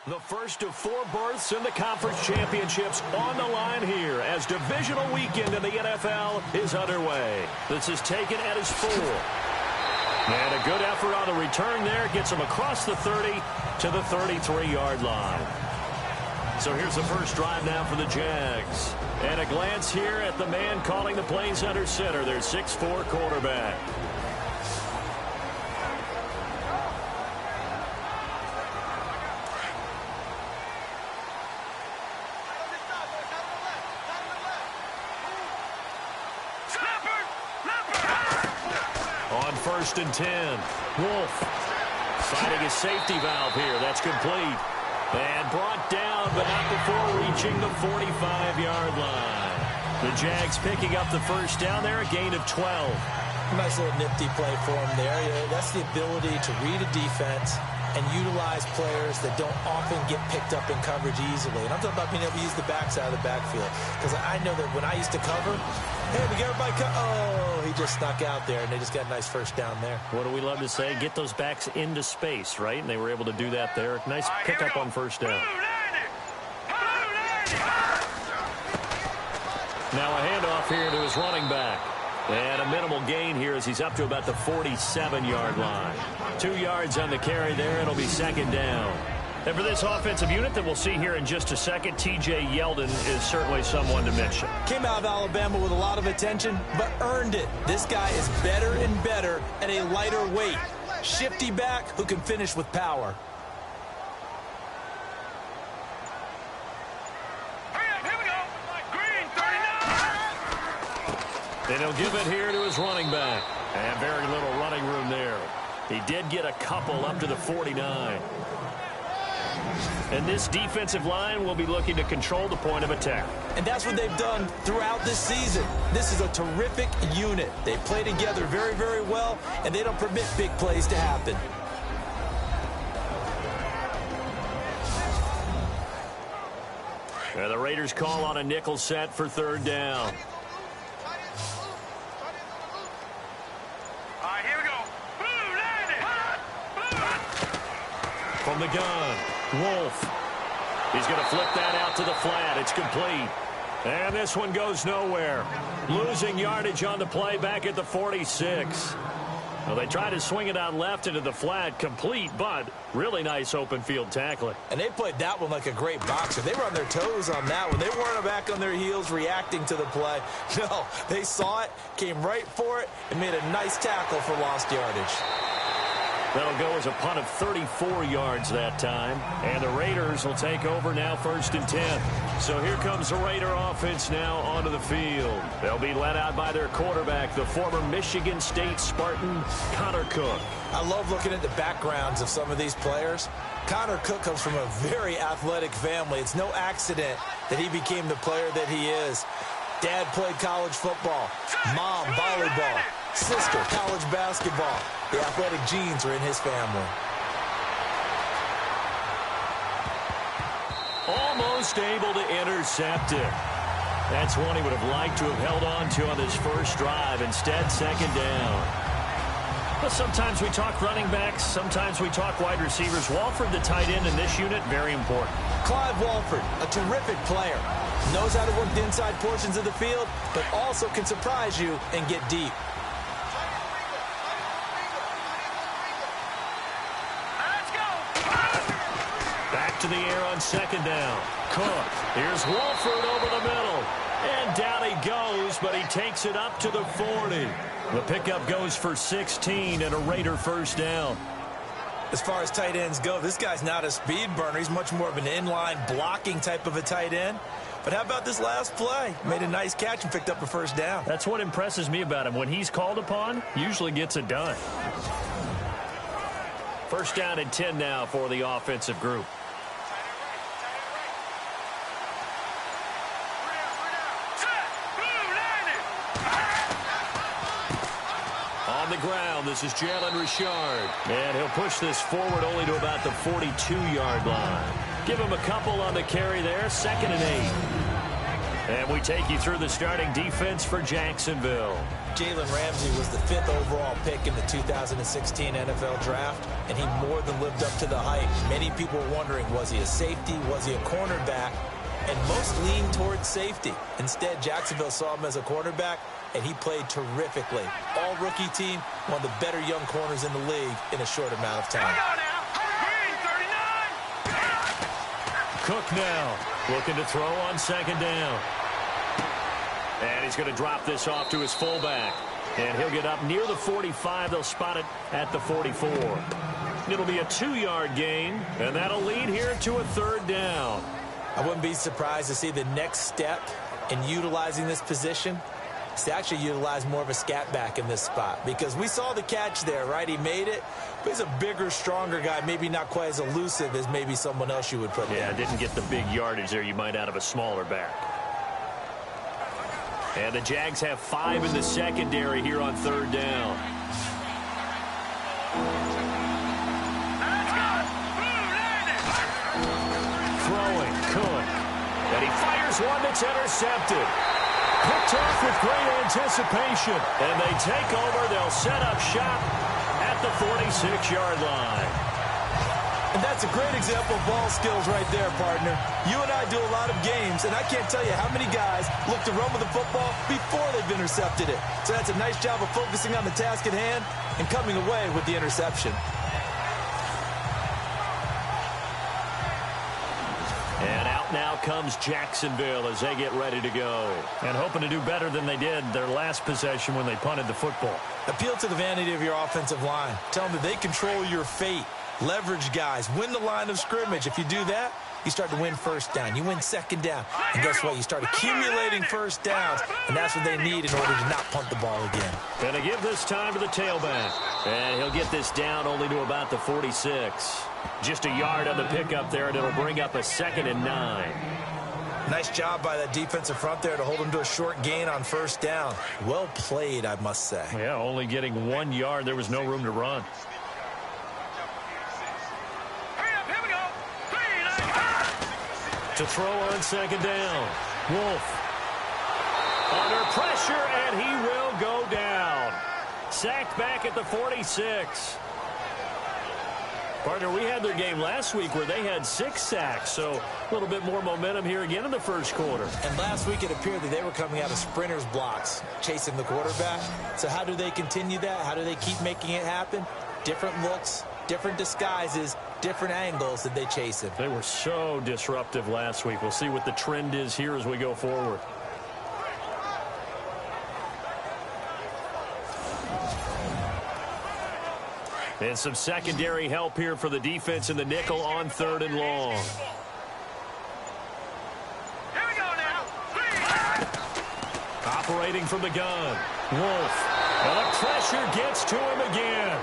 The first of 4 berths in the conference championships on the line here as divisional weekend in the NFL is underway. This is taken at his 4. And a good effort on the return there gets him across the 30 to the 33-yard line. So here's the first drive now for the Jags. And a glance here at the man calling the plays under center, their 6'4" quarterback. On 1st and 10, Wolf finding his safety valve here. That's complete. And brought down, but not before reaching the 45-yard line. The Jags picking up the first down there, a gain of 12. Nice little nifty play for him there. That's the ability to read a defense and utilize players that don't often get picked up in coverage easily. And I'm talking about being able to use the backside of the backfield. Because I know that when I used to cover, hey, we get everybody he just snuck out there, and they just got a nice first down there. What do we love to say? Get those backs into space, right? And they were able to do that there. Nice pickup on first down. Now a handoff here to his running back. And a minimal gain here as he's up to about the 47-yard line. 2 yards on the carry there. It'll be second down. And for this offensive unit that we'll see here in just a second, T.J. Yeldon is certainly someone to mention. Came out of Alabama with a lot of attention, but earned it. This guy is better and better at a lighter weight. Shifty back who can finish with power. And he'll give it here to his running back. And very little running room there. He did get a couple up to the 49. And this defensive line will be looking to control the point of attack. And that's what they've done throughout this season. This is a terrific unit. They play together very, very well, and they don't permit big plays to happen. And the Raiders call on a nickel set for 3rd down. From the gun, Wolf. He's going to flip that out to the flat. It's complete. And this one goes nowhere. Losing yardage on the play back at the 46. Well, they tried to swing it out left into the flat, complete, but really nice open field tackling. And they played that one like a great boxer. They were on their toes on that one. They weren't back on their heels reacting to the play. No, they saw it, came right for it, and made a nice tackle for lost yardage. That'll go as a punt of 34 yards that time. And the Raiders will take over now 1st and 10. So here comes the Raider offense now onto the field. They'll be led out by their quarterback, the former Michigan State Spartan, Connor Cook. I love looking at the backgrounds of some of these players. Connor Cook comes from a very athletic family. It's no accident that he became the player that he is. Dad played college football. Mom, volleyball. Sister, college basketball. The athletic genes are in his family. Almost able to intercept it. That's one he would have liked to have held on to on his first drive. Instead, 2nd down. But sometimes we talk running backs. Sometimes we talk wide receivers. Walford, the tight end in this unit, very important. Clive Walford, a terrific player. Knows how to work the inside portions of the field, but also can surprise you and get deep. To the air on 2nd down. Cook. Here's Walford over the middle. And down he goes, but he takes it up to the 40. The pickup goes for 16 and a Raider 1st down. As far as tight ends go, this guy's not a speed burner. He's much more of an inline blocking type of a tight end. But how about this last play? Made a nice catch and picked up a 1st down. That's what impresses me about him. When he's called upon, usually gets it done. 1st down and 10 now for the offensive group. On the ground, this is Jalen Richard. And he'll push this forward only to about the 42-yard line. Give him a couple on the carry there, 2nd and 8. And we take you through the starting defense for Jacksonville. Jalen Ramsey was the 5th overall pick in the 2016 NFL Draft, and he more than lived up to the hype. Many people were wondering, was he a safety? Was he a cornerback? And most leaned towards safety. Instead, Jacksonville saw him as a cornerback, and he played terrifically. All-rookie team, one of the better young corners in the league in a short amount of time. Cook now looking to throw on second down. And he's going to drop this off to his fullback. And he'll get up near the 45. They'll spot it at the 44. It'll be a 2-yard gain, and that'll lead here to a 3rd down. I wouldn't be surprised to see the next step in utilizing this position is to actually utilize more of a scat back in this spot, because we saw the catch there, right? He made it, but he's a bigger, stronger guy, maybe not quite as elusive as maybe someone else you would put there. Yeah, didn't get the big yardage there you might out of a smaller back. And the Jags have 5 in the secondary here on 3rd down. Throwing, Cook. And he fires one that's intercepted. Picked off with great anticipation. And they take over. They'll set up shop at the 46-yard line. And that's a great example of ball skills right there, partner. You and I do a lot of games, and I can't tell you how many guys look to run with the football before they've intercepted it. So that's a nice job of focusing on the task at hand and coming away with the interception. And out now comes Jacksonville as they get ready to go. And hoping to do better than they did their last possession when they punted the football. Appeal to the vanity of your offensive line. Tell them that they control your fate. Leverage guys. Win the line of scrimmage. If you do that, you start to win first down. You win second down. And guess what? You start accumulating first downs. And that's what they need in order to not punt the ball again. Going to give this time to the tailback. And he'll get this down only to about the 46. Just a yard on the pickup there, and it'll bring up a 2nd and 9. Nice job by that defensive front there to hold him to a short gain on first down. Well played, I must say. Yeah, only getting 1 yard. There was no room to run. To throw on second down. Wolf. Under pressure, and he will go down. Sacked back at the 46. Partner, we had their game last week where they had 6 sacks, so a little bit more momentum here again in the first quarter. And last week it appeared that they were coming out of sprinters blocks, chasing the quarterback. So how do they continue that? How do they keep making it happen? Different looks, different disguises, different angles that they chase him. They were so disruptive last week. We'll see what the trend is here as we go forward. And some secondary help here for the defense in the nickel on 3rd and long. Here we go now. Operating from the gun. Wolf. And the pressure gets to him again.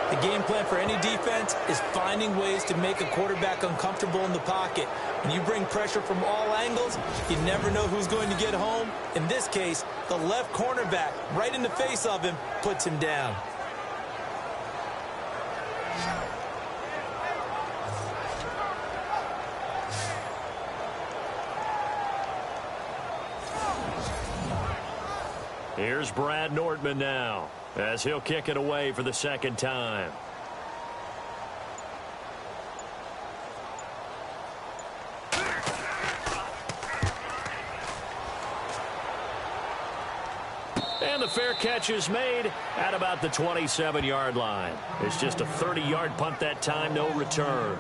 The game plan for any defense is finding ways to make a quarterback uncomfortable in the pocket. When you bring pressure from all angles, you never know who's going to get home. In this case, the left cornerback, right in the face of him, puts him down. Here's Brad Nordman now, as he'll kick it away for the 2nd time. And the fair catch is made at about the 27-yard line. It's just a 30-yard punt that time, no return.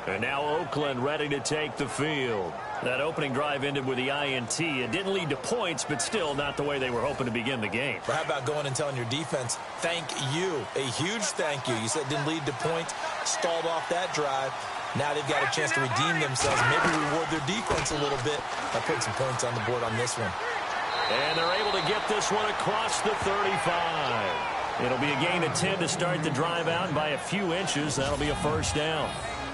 And now Oakland ready to take the field. That opening drive ended with the INT. It didn't lead to points, but still not the way they were hoping to begin the game. But how about going and telling your defense, thank you, a huge thank you. You said it didn't lead to points, stalled off that drive. Now they've got a chance to redeem themselves, maybe reward their defense a little bit by putting some points on the board on this one. And they're able to get this one across the 35. It'll be a gain of 10 to start the drive out, and by a few inches, that'll be a first down.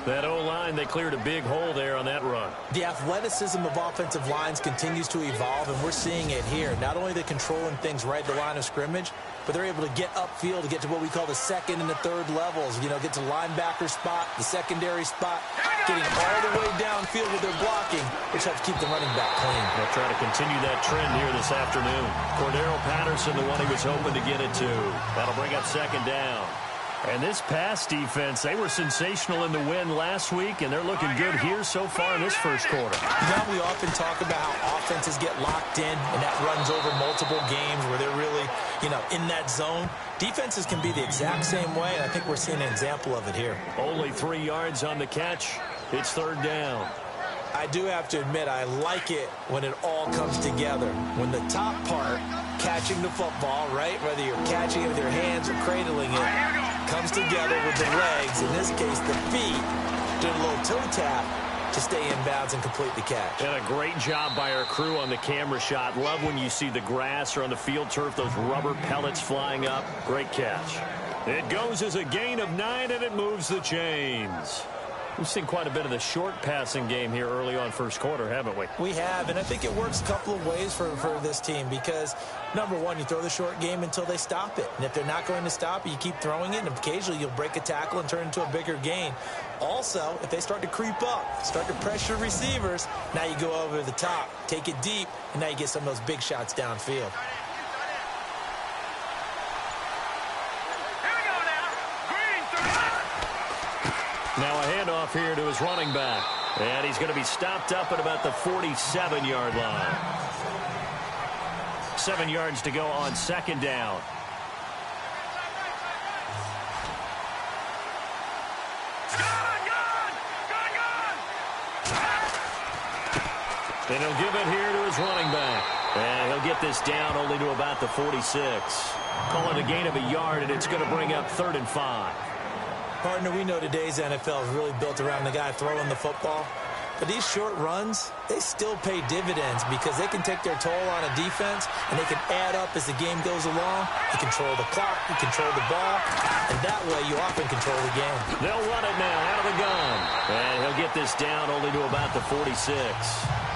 That O-line, they cleared a big hole there on that run. The athleticism of offensive lines continues to evolve, and we're seeing it here. Not only are they controlling things right at the line of scrimmage, but they're able to get upfield to get to what we call the 2nd and the 3rd levels. You know, get to linebacker spot, the secondary spot, getting all the way downfield with their blocking. which helps keep the running back clean. They'll try to continue that trend here this afternoon. Cordero Patterson, the one he was hoping to get it to. That'll bring up second down. And this pass defense, they were sensational in the win last week, and they're looking good here so far in this first quarter. You know, we often talk about how offenses get locked in, and that runs over multiple games where they're really, in that zone. Defenses can be the exact same way, and I think we're seeing an example of it here. Only 3 yards on the catch. It's third down. I do have to admit, I like it when it all comes together. When the top part, catching the football, right, whether you're catching it with your hands or cradling it, comes together with the legs, in this case the feet, doing a little toe tap to stay in bounds and complete the catch. And a great job by our crew on the camera shot. Love when you see the grass or on the field turf, those rubber pellets flying up. Great catch. It goes as a gain of 9, and it moves the chains. We've seen quite a bit of the short passing game here early on first quarter, haven't we? We have, and I think it works a couple of ways for this team because, number one, you throw the short game until they stop it. And if they're not going to stop it, you keep throwing it, and occasionally you'll break a tackle and turn it into a bigger gain. Also, if they start to creep up, start to pressure receivers, now you go over the top, take it deep, and now you get some of those big shots downfield. Now a handoff here to his running back. And he's going to be stopped up at about the 47-yard line. 7 yards to go on second down. And he'll give it here to his running back. And he'll get this down only to about the 46. Call it a gain of a yard, and it's going to bring up 3rd and 5. Partner, we know today's NFL is really built around the guy throwing the football. But these short runs, they still pay dividends because they can take their toll on a defense, and they can add up as the game goes along. You control the clock, you control the ball, and that way you often control the game. They'll run it now out of the gun. And he'll get this down only to about the 46.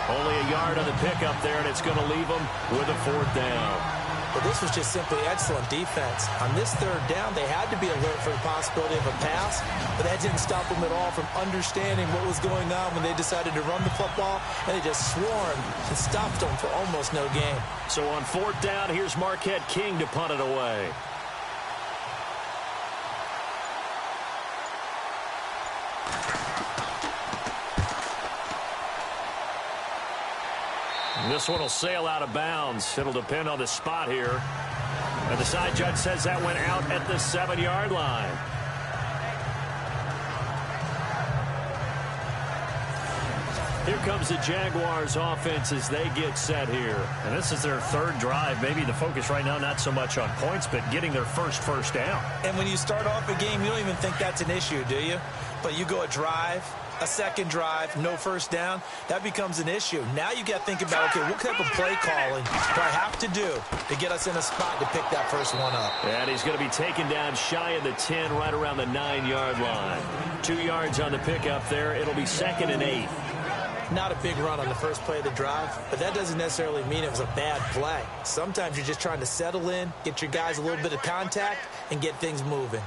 Only a yard on the pickup there, and it's going to leave them with a 4th down. But this was just simply excellent defense. On this 3rd down, they had to be alert for the possibility of a pass, but that didn't stop them at all from understanding what was going on when they decided to run the football, and they just swarmed and stopped them for almost no gain. So on 4th down, here's Marquette King to punt it away. This one will sail out of bounds. It'll depend on the spot here. And the side judge says that went out at the 7-yard line. Here comes the Jaguars offense as they get set here. And this is their 3rd drive. Maybe the focus right now not so much on points, but getting their first down. And when you start off a game, you don't even think that's an issue, do you? But you go a drive, a 2nd drive, no first down, that becomes an issue. Now you got to think about, okay, what type of play calling do I have to do to get us in a spot to pick that first one up? And he's going to be taken down shy of the 10, right around the 9-yard line. 2 yards on the pickup there. It'll be 2nd and 8. Not a big run on the first play of the drive, but that doesn't necessarily mean it was a bad play. Sometimes you're just trying to settle in, get your guys a little bit of contact, and get things moving.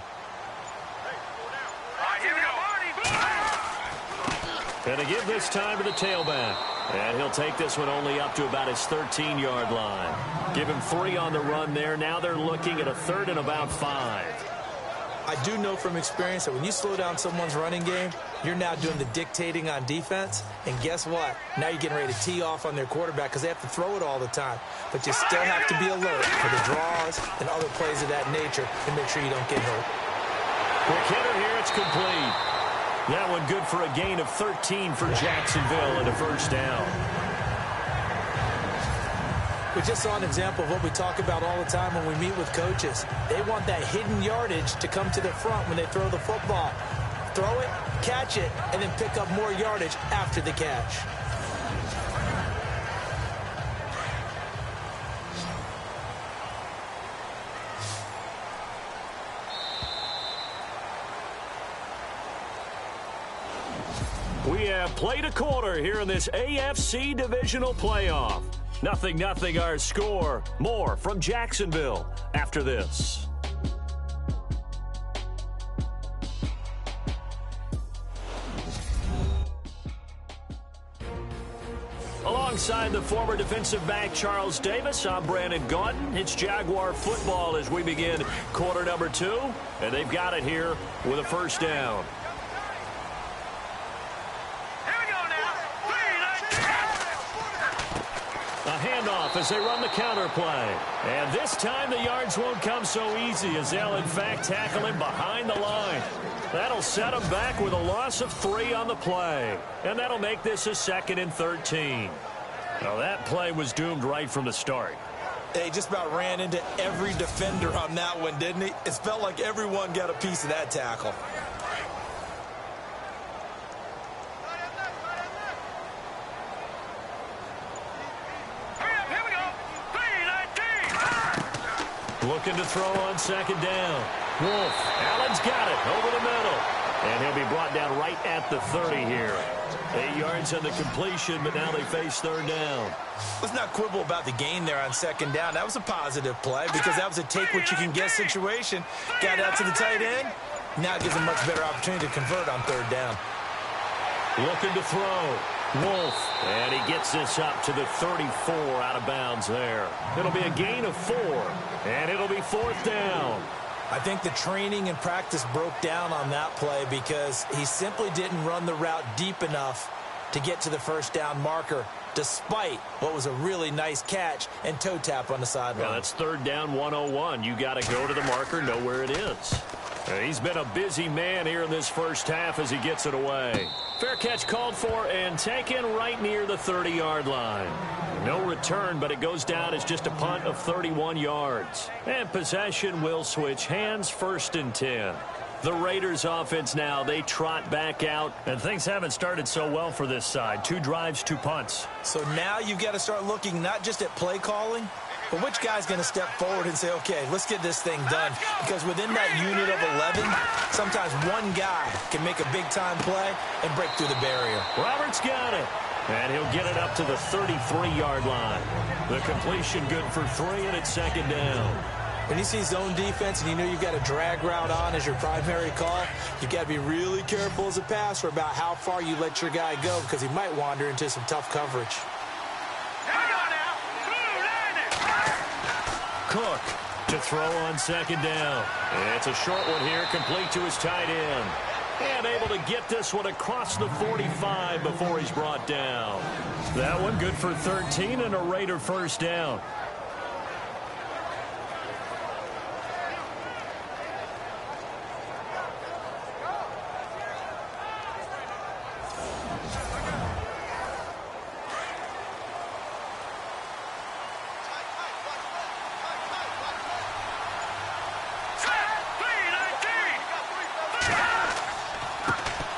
And to give this time to the tailback. And he'll take this one only up to about his 13-yard line. Give him 3 on the run there. Now they're looking at a 3rd and about 5. I do know from experience that when you slow down someone's running game, you're now doing the dictating on defense. And guess what? Now you're getting ready to tee off on their quarterback because they have to throw it all the time. But you still have to be alert for the draws and other plays of that nature and make sure you don't get hurt. Quick hitter here. It's complete. That one good for a gain of 13 for Jacksonville and a 1st down. We just saw an example of what we talk about all the time when we meet with coaches. They want that hidden yardage to come to the front when they throw the football. Throw it, catch it, and then pick up more yardage after the catch. We have played a quarter here in this AFC divisional playoff. 0-0 our score. More from Jacksonville after this. Alongside the former defensive back Charles Davis, I'm Brandon Gaudin. It's Jaguar football as we begin quarter number 2, and they've got it here with a first down. A handoff as they run the counter play. And this time the yards won't come so easy as they'll in fact tackle him behind the line. That'll set him back with a loss of 3 on the play. And that'll make this a 2nd and 13. Now that play was doomed right from the start. He just about ran into every defender on that one, didn't he? It felt like everyone got a piece of that tackle. Looking to throw on 2nd down. Wolf. Allen's got it over the middle. And he'll be brought down right at the 30 here. 8 yards on the completion, but now they face 3rd down. Let's not quibble about the gain there on 2nd down. That was a positive play because that was a take-what-you-can-get situation. Got out to the tight end. Now it gives a much better opportunity to convert on 3rd down. Looking to throw. Wolf. And he gets this up to the 34 out of bounds there. It'll be a gain of 4. And it'll be 4th down. I think the training and practice broke down on that play because he simply didn't run the route deep enough to get to the 1st down marker, despite what was a really nice catch and toe tap on the sideline. Yeah, that's 3rd down 101. You got to go to the marker, know where it is. He's been a busy man here in this first half as he gets it away. Fair catch called for and taken right near the 30-yard line. No return, but it goes down as just a punt of 31 yards. And possession will switch hands, 1st and 10. The Raiders offense now, they trot back out, and things haven't started so well for this side. 2 drives, 2 punts. So now you've got to start looking not just at play calling, but which guy's going to step forward and say, okay, let's get this thing done. Because within that unit of 11, sometimes one guy can make a big-time play and break through the barrier. Roberts got it. And he'll get it up to the 33-yard line. The completion good for 3, and it's 2nd down. When you see zone defense and you know you've got a drag route on as your primary call, you've got to be really careful as a passer about how far you let your guy go because he might wander into some tough coverage. Cook to throw on 2nd down. And it's a short one here, complete to his tight end. And able to get this one across the 45 before he's brought down. That one good for 13 and a Raider 1st down.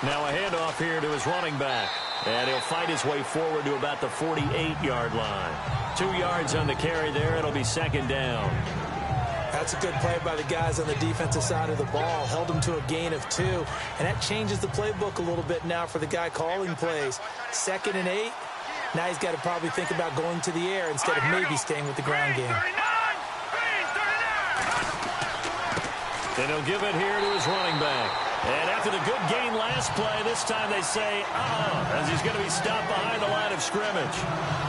Now a handoff here to his running back. And he'll fight his way forward to about the 48-yard line. 2 yards on the carry there. It'll be 2nd down. That's a good play by the guys on the defensive side of the ball. Held him to a gain of 2. And that changes the playbook a little bit now for the guy calling plays. 2nd and 8. Now he's got to probably think about going to the air instead of maybe staying with the ground game. And he'll give it here to his running back. And after the good gain last play, this time they say, as he's going to be stopped behind the line of scrimmage.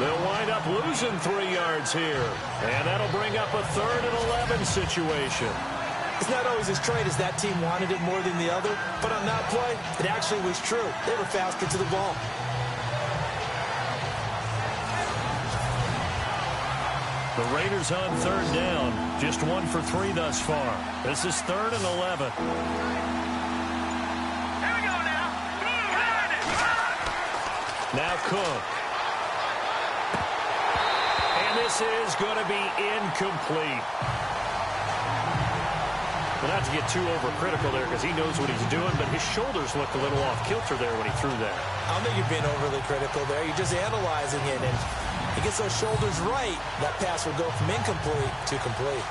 They'll wind up losing 3 yards here. And that'll bring up a 3rd and 11 situation. It's not always as straight as that team wanted it more than the other, but on that play, it actually was true. They were faster to the ball. The Raiders on 3rd down. Just 1 for 3 thus far. This is 3rd and 11. Now Cook. And this is going to be incomplete. Well, not to get too overcritical there because he knows what he's doing, but his shoulders looked a little off kilter there when he threw that. I don't think you're being overly critical there. You're just analyzing it, and he gets those shoulders right. That pass will go from incomplete to complete.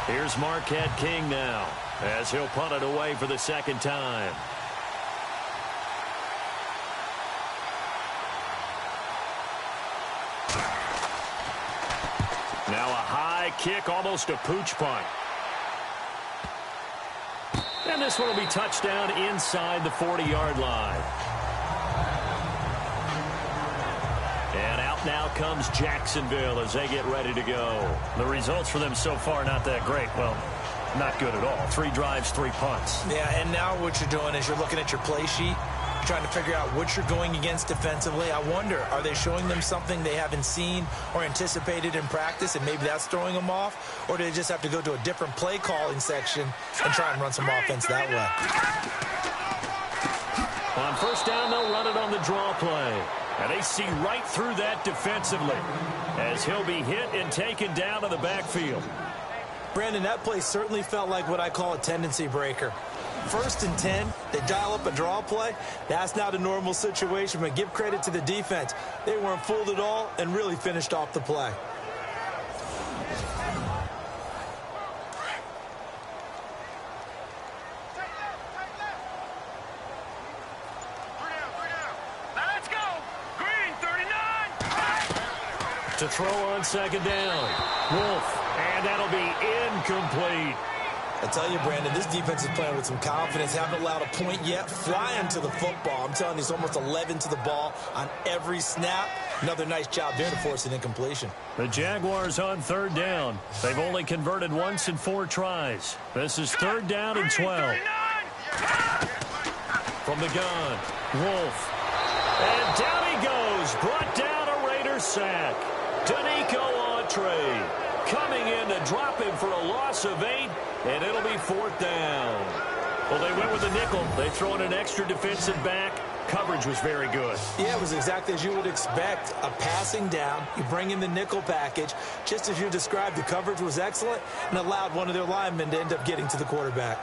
Here's Marquette King now as he'll punt it away for the 2nd time. Now a high kick, almost a pooch punt. And this one will be touchdown inside the 40-yard line. Now comes Jacksonville as they get ready to go. The results for them so far not that great. Well, not good at all. 3 drives, 3 punts. Yeah, and now what you're doing is you're looking at your play sheet, trying to figure out what you're going against defensively. I wonder, are they showing them something they haven't seen or anticipated in practice, and maybe that's throwing them off? Or do they just have to go to a different play calling section and try and run some offense that way? On first down, they'll run it on the draw play. And they see right through that defensively as he'll be hit and taken down in the backfield. Brandon, that play certainly felt like what I call a tendency breaker. 1st and 10, they dial up a draw play. That's not a normal situation, but give credit to the defense. They weren't fooled at all and really finished off the play. Let's go. Green, 39. To throw on second down. Wolf. And that'll be incomplete. I tell you, Brandon, this defense is playing with some confidence. Haven't allowed a point yet. Flying to the football. I'm telling you, it's almost 11 to the ball on every snap. Another nice job there to force an incompletion. The Jaguars on third down. They've only converted once in 4 tries. This is 3rd down and 12. From the gun, Wolf. And down he goes. Brought down a Raiders sack. Danico Autry coming in to drop him for a loss of 8, and it'll be 4th down. Well, they went with the nickel. They throw in an extra defensive back. Coverage was very good. Yeah, it was exactly as you would expect. A passing down. You bring in the nickel package. Just as you described, the coverage was excellent and allowed one of their linemen to end up getting to the quarterback.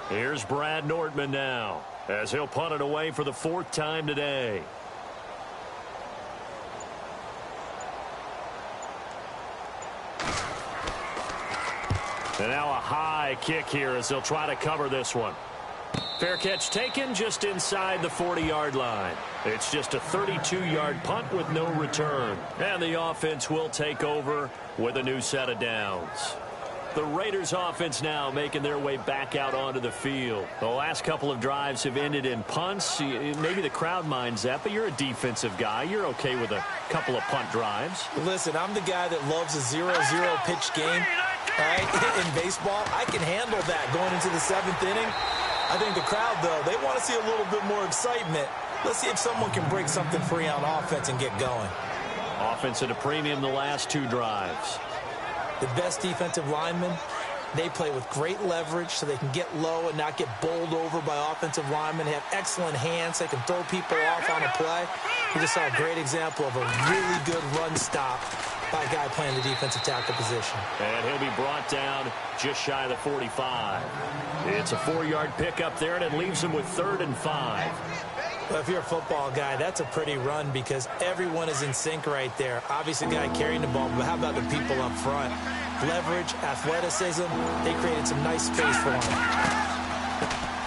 Here's Brad Nordman now as he'll punt it away for the 4th time today. And now a high kick here as they'll try to cover this one. Fair catch taken just inside the 40-yard line. It's just a 32-yard punt with no return. And the offense will take over with a new set of downs. The Raiders offense now making their way back out onto the field. The last couple of drives have ended in punts. Maybe the crowd minds that, but you're a defensive guy. You're okay with a couple of punt drives. Listen, I'm the guy that loves a 0-0 pitch game. All right, in baseball, I can handle that going into the 7th inning. I think the crowd, though, they want to see a little bit more excitement. Let's see if someone can break something free on offense and get going. Offense at a premium the last 2 drives. The best defensive linemen, they play with great leverage so they can get low and not get bowled over by offensive linemen. They have excellent hands. They can throw people off on a play. We just saw a great example of a really good run stop by a guy playing the defensive tackle position. And he'll be brought down just shy of the 45. It's a 4-yard pickup there, and it leaves him with 3rd and 5. Well, if you're a football guy, that's a pretty run because everyone is in sync right there. Obviously, the guy carrying the ball, but how about the people up front? Leverage, athleticism, they created some nice space for him.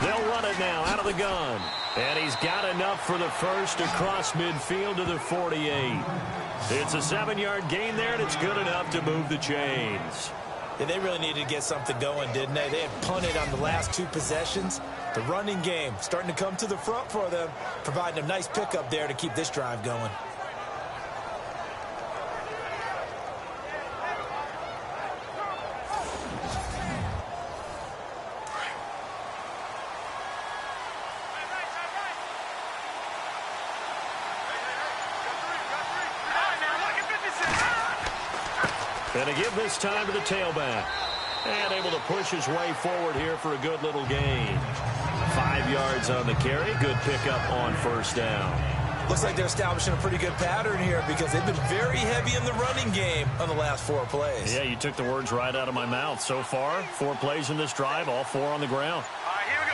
They'll run it now out of the gun. And he's got enough for the first across midfield to the 48. It's a 7-yard gain there, and it's good enough to move the chains. Yeah, they really needed to get something going, didn't they? They had punted on the last 2 possessions. The running game starting to come to the front for them, providing a nice pickup there to keep this drive going. And to give this time to the tailback. And able to push his way forward here for a good little gain. 5 yards on the carry. Good pickup on first down. Looks like they're establishing a pretty good pattern here because they've been very heavy in the running game on the last 4 plays. Yeah, you took the words right out of my mouth. So far, 4 plays in this drive, all 4 on the ground. All right, here we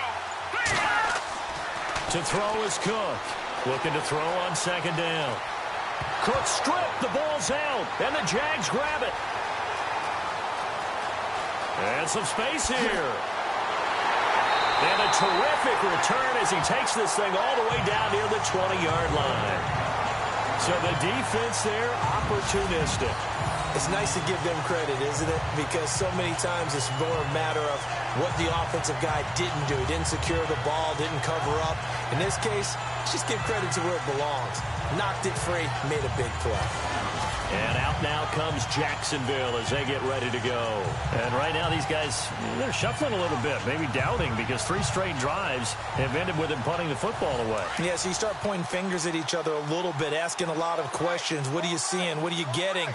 go. To throw is Cook. Looking to throw on second down. Cook stripped. The ball's out. And the Jags grab it. And some space here. And a terrific return as he takes this thing all the way down near the 20-yard line. So the defense there, opportunistic. It's nice to give them credit, isn't it? Because so many times it's more a matter of what the offensive guy didn't do. He didn't secure the ball, didn't cover up. In this case, let's just give credit to where it belongs. Knocked it free, made a big play. And out now comes Jacksonville as they get ready to go. And right now these guys, they're shuffling a little bit, maybe doubting, because 3 straight drives have ended with them punting the football away. Yeah, so you start pointing fingers at each other a little bit, asking a lot of questions. What are you seeing? What are you getting?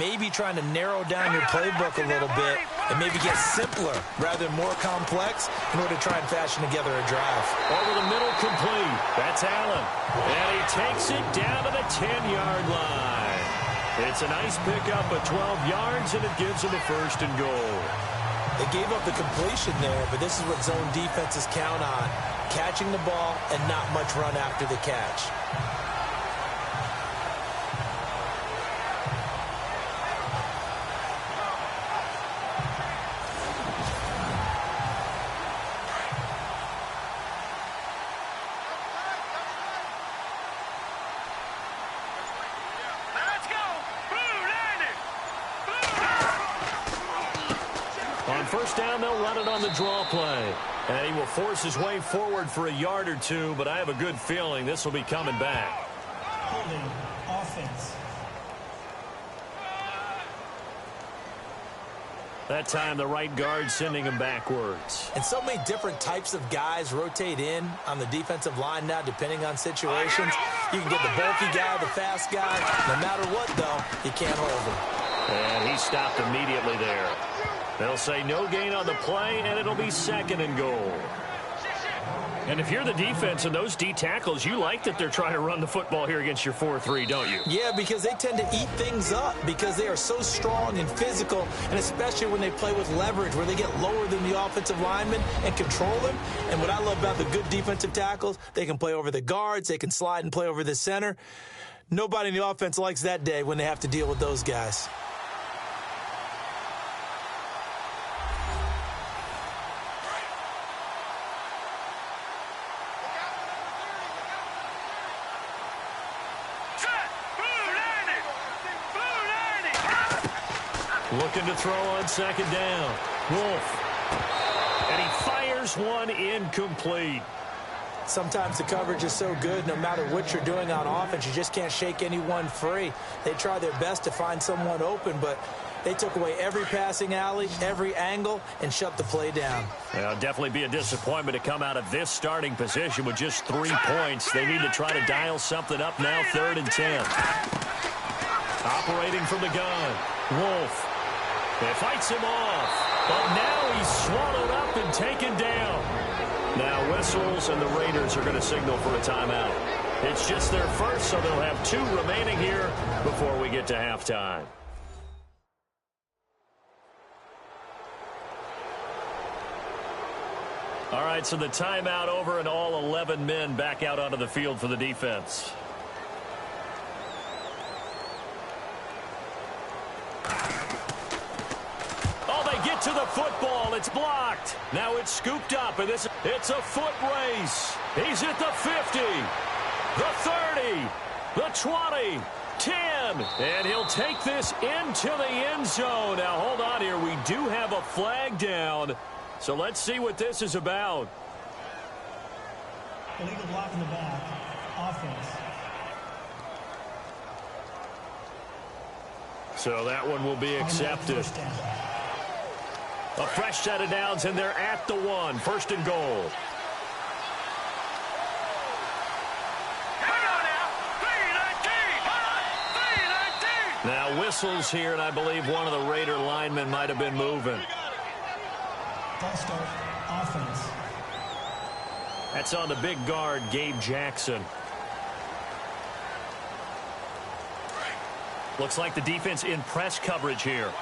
Maybe trying to narrow down your playbook a little bit and maybe get simpler rather than more complex in order to try and fashion together a drive. Over the middle, complete. That's Allen. And he takes it down to the 10-yard line. It's a nice pickup of 12 yards, and it gives them a 1st and goal. They gave up the completion there, but this is what zone defenses count on. Catching the ball and not much run after the catch. On 1st down, they'll run it on the draw play. And he will force his way forward for a yard or 2, but I have a good feeling this will be coming back. Holding offense. That time, the right guard sending him backwards. And so many different types of guys rotate in on the defensive line now, depending on situations. You can get the bulky guy, the fast guy. No matter what, though, you can't hold him. And he stopped immediately there. They'll say no gain on the play, and it'll be 2nd and goal. And if you're the defense and those D tackles, you like that they're trying to run the football here against your 4-3, don't you? Yeah, because they tend to eat things up because they are so strong and physical, and especially when they play with leverage where they get lower than the offensive linemen and control them. And what I love about the good defensive tackles, they can play over the guards, they can slide and play over the center. Nobody in the offense likes that day when they have to deal with those guys. Looking to throw on 2nd down. Wolf. And he fires one incomplete. Sometimes the coverage is so good, no matter what you're doing on offense, you just can't shake anyone free. They try their best to find someone open, but they took away every passing alley, every angle, and shut the play down. It'll definitely be a disappointment to come out of this starting position with just 3 points. They need to try to dial something up now, 3rd and 10. Operating from the gun. Wolf. It fights him off, but now he's swallowed up and taken down. Now whistles, and the Raiders are going to signal for a timeout. It's just their first, so they'll have 2 remaining here before we get to halftime. All right, so the timeout over, and all 11 men back out onto the field for the defense. To the football, it's blocked. Now it's scooped up, and it's a foot race. He's at the 50, the 30, the 20, 10, and he'll take this into the end zone. Now, hold on here. We do have a flag down, so let's see what this is about. Illegal block in the back. Offense. So that one will be accepted. A fresh set of downs, and they're at the 1. 1st and goal. Now whistles here, and I believe one of the Raider linemen might have been moving. False start. Offense. That's on the big guard, Gabe Jackson. Looks like the defense in press coverage here.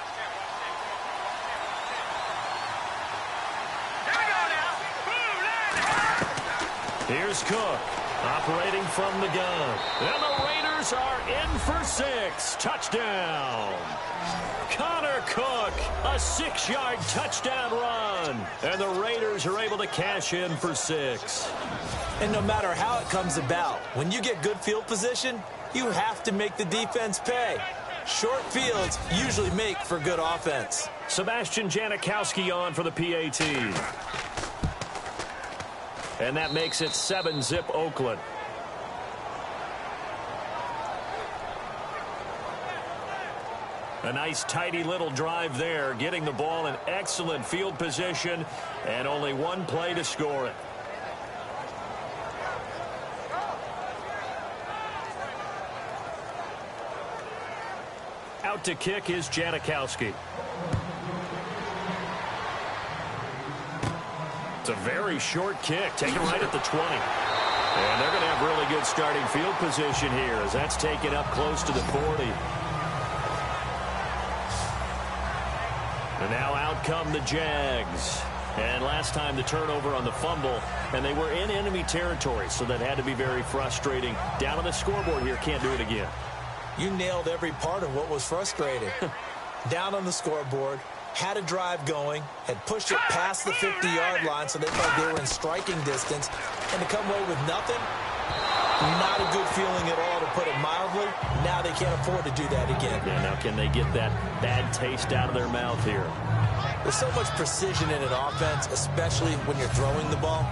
Here's Cook, operating from the gun. And the Raiders are in for 6. Touchdown. Connor Cook, a 6-yard touchdown run. And the Raiders are able to cash in for 6. And no matter how it comes about, when you get good field position, you have to make the defense pay. Short fields usually make for good offense. Sebastian Janikowski on for the PAT. And that makes it 7-zip Oakland. A nice tidy little drive there, getting the ball in excellent field position, and only one play to score it. Out to kick is Janikowski. It's a very short kick, taken right at the 20. And they're going to have really good starting field position here as that's taken up close to the 40. And now out come the Jags. And last time the turnover on the fumble, and they were in enemy territory, so that had to be very frustrating. Down on the scoreboard here, can't do it again. You nailed every part of what was frustrating. Down on the scoreboard, had a drive going, had pushed it past the 50-yard line so they thought they were in striking distance, and to come away with nothing, not a good feeling at all, to put it mildly. Now they can't afford to do that again. Yeah, now can they get that bad taste out of their mouth here? There's so much precision in an offense, especially when you're throwing the ball.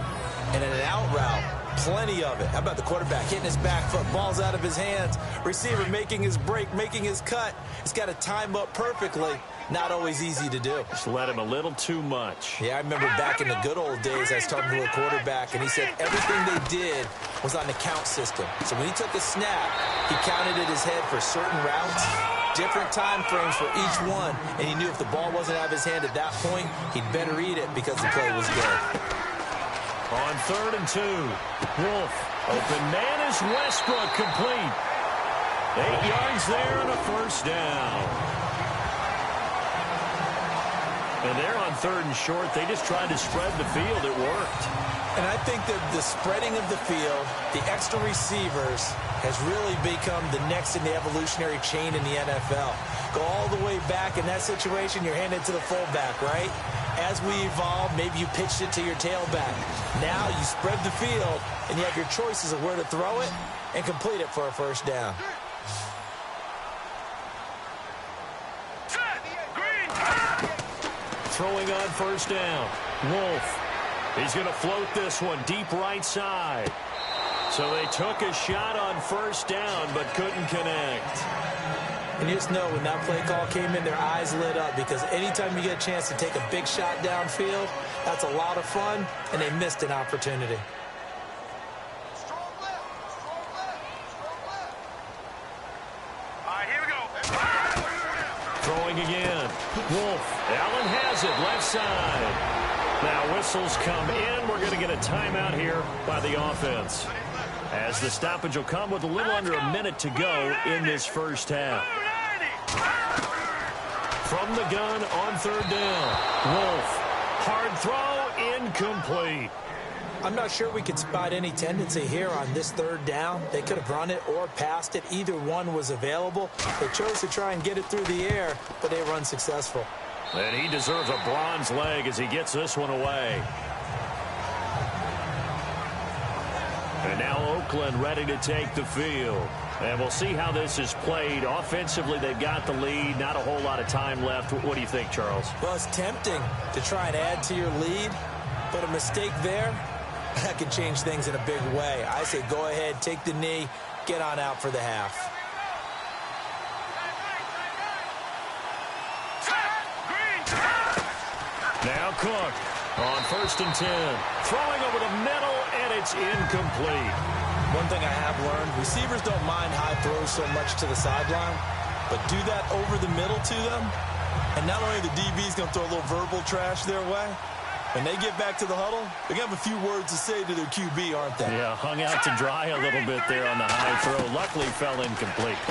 And in an out route, plenty of it. How about the quarterback hitting his back foot, ball's out of his hands, receiver making his break, making his cut. He's got to time up perfectly. Not always easy to do. Just let him a little too much. Yeah, I remember back in the good old days, I was talking to a quarterback, and he said everything they did was on the count system. So when he took a snap, he counted in his head for certain routes, different time frames for each one, and he knew if the ball wasn't out of his hand at that point, he'd better eat it because the play was good. On 3rd and 2, Wolf. Open man is Westbrook, complete. 8 yards there and a first down. And they're on 3rd and short. They just tried to spread the field. It worked. And I think that the spreading of the field, the extra receivers, has really become the next in the evolutionary chain in the NFL. Go all the way back in that situation, you're handed to the fullback, right? As we evolve, maybe you pitched it to your tailback. Now you spread the field, and you have your choices of where to throw it and complete it for a first down. Throwing on first down. Wolf. He's going to float this one deep right side. So they took a shot on first down but couldn't connect. And you just know when that play call came in, their eyes lit up, because anytime you get a chance to take a big shot downfield, that's a lot of fun, and they missed an opportunity. All right, here we go. Throwing again. Wolf. Allen has it left side. Now whistles come in. We're going to get a timeout here by the offense, as the stoppage will come with a little under a minute to go in this first half. From the gun on 3rd down. Wolf. Hard throw, incomplete. I'm not sure we could spot any tendency here on this 3rd down. They could have run it or passed it. Either one was available. They chose to try and get it through the air, but they were unsuccessful. And he deserves a bronze leg as he gets this one away. And now Oakland ready to take the field. And we'll see how this is played. Offensively, they've got the lead. Not a whole lot of time left. What do you think, Charles? Well, it's tempting to try and add to your lead, but a mistake there, that could change things in a big way. I say go ahead, take the knee, get on out for the half. Now Cook on 1st and 10. Throwing over the middle, and it's incomplete. One thing I have learned, receivers don't mind high throws so much to the sideline, but do that over the middle to them, and not only the DB's going to throw a little verbal trash their way, when they get back to the huddle, they're going to have a few words to say to their QB, aren't they? Yeah, hung out to dry a little bit there on the high throw. Luckily fell incomplete.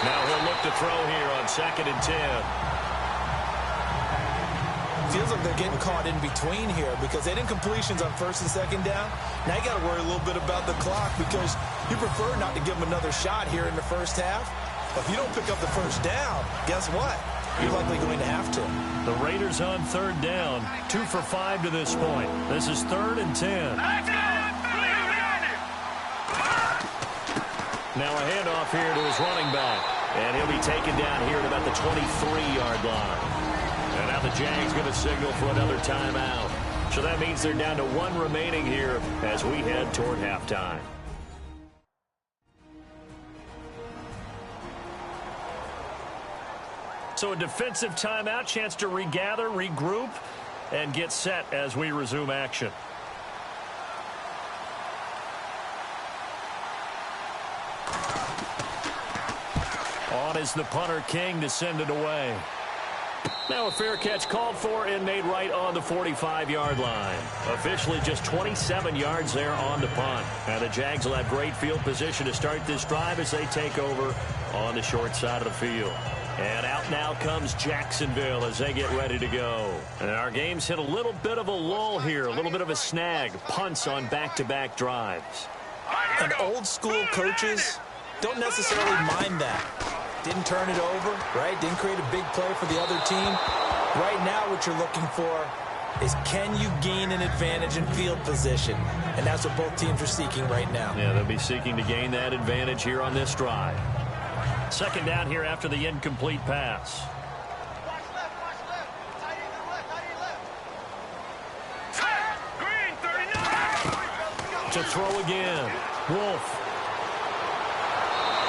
Now he'll look to throw here on 2nd and 10. Feels like they're getting caught in between here because they didn't completions on 1st and 2nd down. Now you got to worry a little bit about the clock because you prefer not to give them another shot here in the first half. But if you don't pick up the first down, guess what? You're likely going to have to. The Raiders on 3rd down, 2 for 5 to this point. This is 3rd and 10. Now a handoff here to his running back. And he'll be taken down here at about the 23-yard line. And now the Jags going to signal for another timeout. So that means they're down to one remaining here as we head toward halftime. So a defensive timeout, chance to regather, regroup, and get set as we resume action. On is the punter, King, to send it away. Now a fair catch called for and made right on the 45-yard line. Officially just 27 yards there on the punt. And the Jags will have great field position to start this drive as they take over on the short side of the field. And out now comes Jacksonville as they get ready to go. And our game's hit a little bit of a lull here, a little bit of a snag. Punts on back-to-back drives. And old school coaches don't necessarily mind that. Didn't turn it over, right? Didn't create a big play for the other team. Right now what you're looking for is can you gain an advantage in field position? And that's what both teams are seeking right now. Yeah, they'll be seeking to gain that advantage here on this drive. Second down here after the incomplete pass. To throw again. Wolf.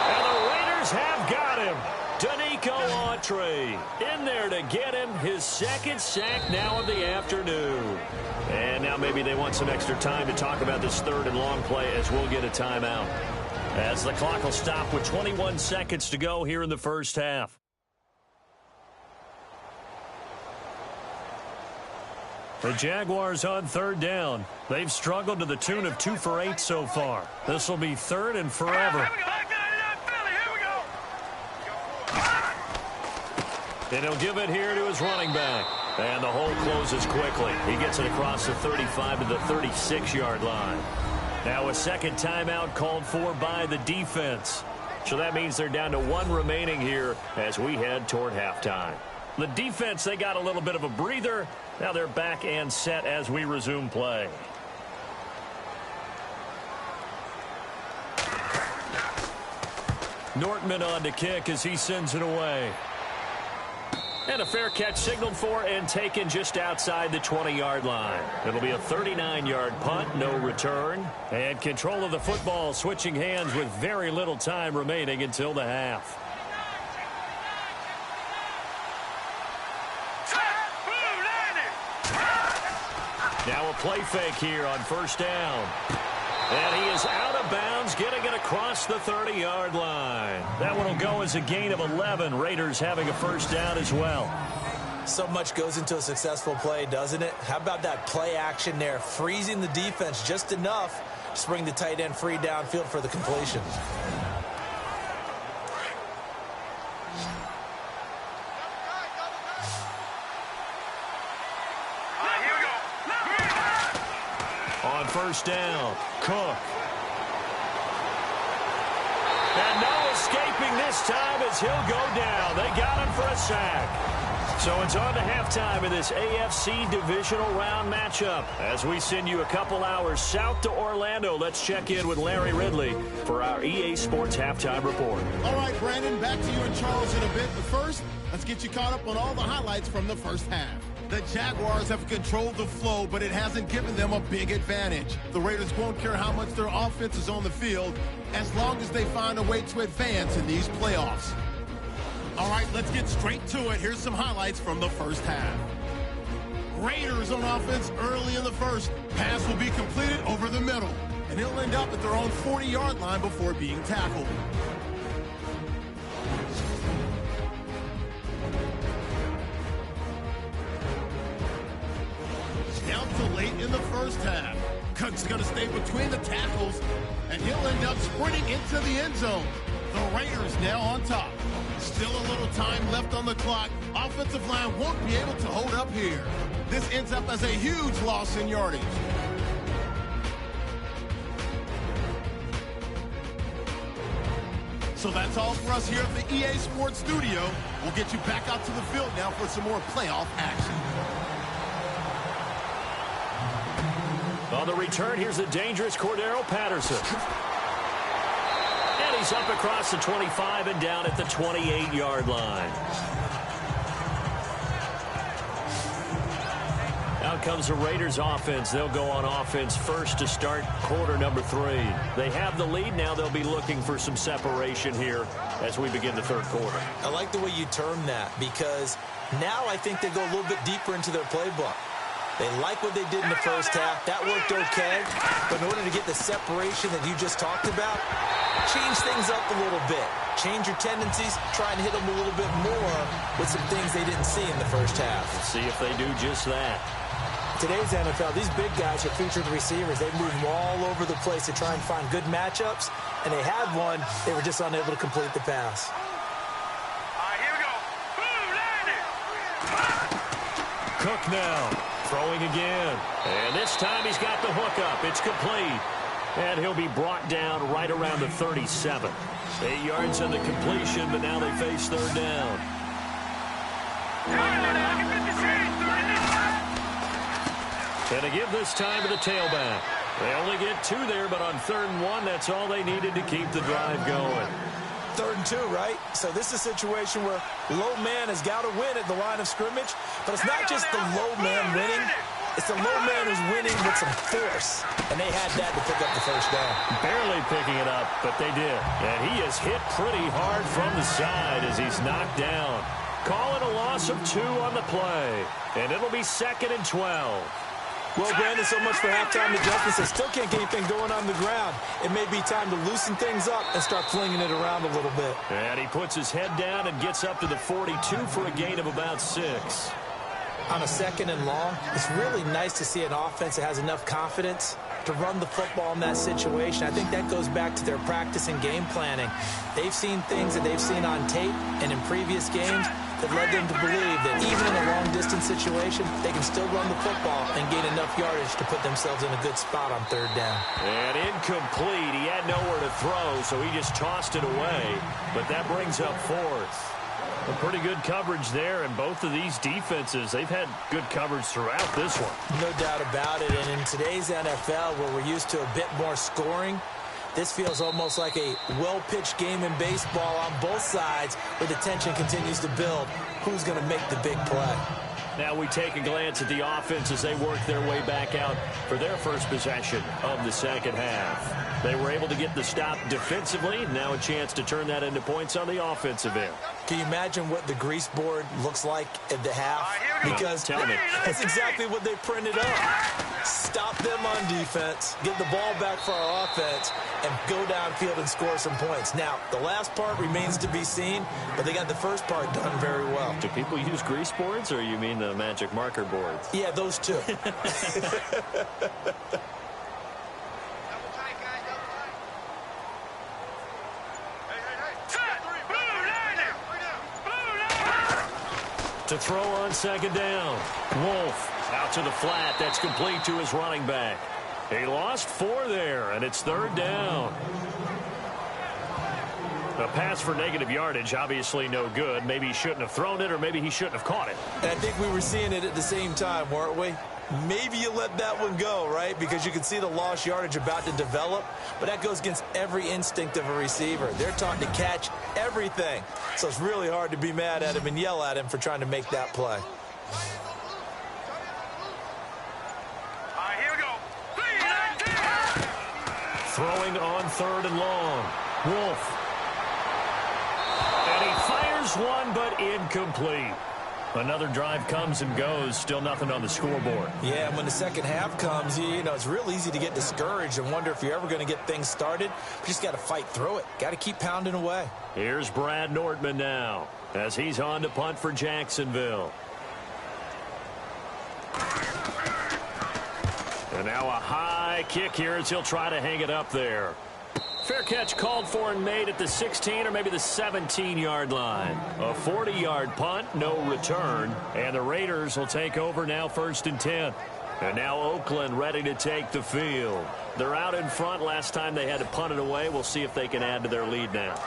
And the Raiders have got him. Danico Autry in there to get him his second sack now of the afternoon. And now maybe they want some extra time to talk about this third and long play as we'll get a timeout. As the clock will stop with 21 seconds to go here in the first half. The Jaguars on third down. They've struggled to the tune of 2 for 8 so far. This will be third and forever. And he'll give it here to his running back. And the hole closes quickly. He gets it across the 35 to the 36-yard line. Now a second timeout called for by the defense. So that means they're down to one remaining here as we head toward halftime. The defense, they got a little bit of a breather. Now they're back and set as we resume play. Nortman on to kick as he sends it away. And a fair catch signaled for and taken just outside the 20-yard line. It'll be a 39-yard punt, no return. And control of the football switching hands with very little time remaining until the half. Now a play fake here on first down. And he is out of bounds, getting it across the 30-yard line. That one will go as a gain of 11. Raiders having a first down as well. So much goes into a successful play, doesn't it? How about that play action there, freezing the defense just enough to bring the tight end free downfield for the completion. On first down, Cook. And no escaping this time as he'll go down. They got him for a sack. So it's on to halftime in this AFC divisional round matchup. As we send you a couple hours south to Orlando, let's check in with Larry Ridley for our EA Sports Halftime Report. All right, Brandon, back to you and Charles in a bit. But first, let's get you caught up on all the highlights from the first half. The Jaguars have controlled the flow, but it hasn't given them a big advantage. The Raiders won't care how much their offense is on the field as long as they find a way to advance in these playoffs. All right, let's get straight to it. Here's some highlights from the first half. Raiders on offense early in the first. Pass will be completed over the middle, and he'll end up at their own 40-yard line before being tackled. Down to late in the first half. Cook's going to stay between the tackles, and he'll end up sprinting into the end zone. The Raiders now on top. Still a little time left on the clock. Offensive line won't be able to hold up here. This ends up as a huge loss in yardage. So that's all for us here at the EA Sports Studio. We'll get you back out to the field now for some more playoff action. On the return, here's the dangerous Cordero Patterson. And he's up across the 25 and down at the 28-yard line. Out comes the Raiders offense. They'll go on offense first to start quarter number 3. They have the lead now. They'll be looking for some separation here as we begin the third quarter. I like the way you term that, because now I think they go a little bit deeper into their playbook. They like what they did in the first half. That worked okay. But in order to get the separation that you just talked about, change things up a little bit. Change your tendencies. Try and hit them a little bit more with some things they didn't see in the first half. Let's see if they do just that. Today's NFL, these big guys are featured receivers. They move them all over the place to try and find good matchups. And they had one. They were just unable to complete the pass. All right, here we go. Boom, landed. Cook now. Throwing again. And this time he's got the hook up. It's complete. And he'll be brought down right around the 37. 8 yards in the completion, but now they face third down. And to give this time to the tailback. They only get 2 there, but on 3rd and 1, that's all they needed to keep the drive going. 3rd and 2, right? So this is a situation where low man has got to win at the line of scrimmage, but it's not just the low man winning. It's the low man who's winning with some force, and they had that to pick up the first down. Barely picking it up, but they did. And he is hit pretty hard from the side as he's knocked down. Call it a loss of 2 on the play, and it'll be 2nd and 12. Well, Brandon, so much for halftime adjustments. They still can't get anything going on the ground. It may be time to loosen things up and start flinging it around a little bit. And he puts his head down and gets up to the 42 for a gain of about 6. On a 2nd and long, it's really nice to see an offense that has enough confidence to run the football in that situation. I think that goes back to their practice and game planning. They've seen things that they've seen on tape and in previous games that led them to believe that even in a long-distance situation, they can still run the football and gain enough yardage to put themselves in a good spot on 3rd down. And incomplete. He had nowhere to throw, so he just tossed it away. But that brings up 4th. A pretty good coverage there, and both of these defenses, they've had good coverage throughout this one. No doubt about it, and in today's NFL, where we're used to a bit more scoring, this feels almost like a well-pitched game in baseball on both sides, where the tension continues to build. Who's going to make the big play? Now we take a glance at the offense as they work their way back out for their first possession of the second half. They were able to get the stop defensively. Now a chance to turn that into points on the offensive end. Can you imagine what the grease board looks like at the half? Because tell me. That's exactly what they printed up. Stop them on defense, get the ball back for our offense, and go downfield and score some points. Now, the last part remains to be seen, but they got the first part done very well. Do people use grease boards, or you mean the magic marker boards? Yeah, those two. To throw on 2nd down. Wolf out to the flat. That's complete to his running back. He lost 4 there, and it's 3rd down. A pass for negative yardage, obviously no good. Maybe he shouldn't have thrown it, or maybe he shouldn't have caught it. And I think we were seeing it at the same time, weren't we? Maybe you let that one go, right? Because you can see the lost yardage about to develop, but that goes against every instinct of a receiver. They're taught to catch everything, so it's really hard to be mad at him and yell at him for trying to make that play. All right, here we go. Throwing on 3rd and long. Wolf. And he fires one, but incomplete. Another drive comes and goes. Still nothing on the scoreboard. Yeah, and when the second half comes, you know, it's real easy to get discouraged and wonder if you're ever going to get things started. You just got to fight through it. Got to keep pounding away. Here's Brad Nordman now as he's on to punt for Jacksonville. And now a high kick here as he'll try to hang it up there. Fair catch called for and made at the 16 or maybe the 17-yard line. A 40-yard punt, no return. And the Raiders will take over now 1st and 10. And now Oakland ready to take the field. They're out in front. Last time they had to punt it away. We'll see if they can add to their lead now.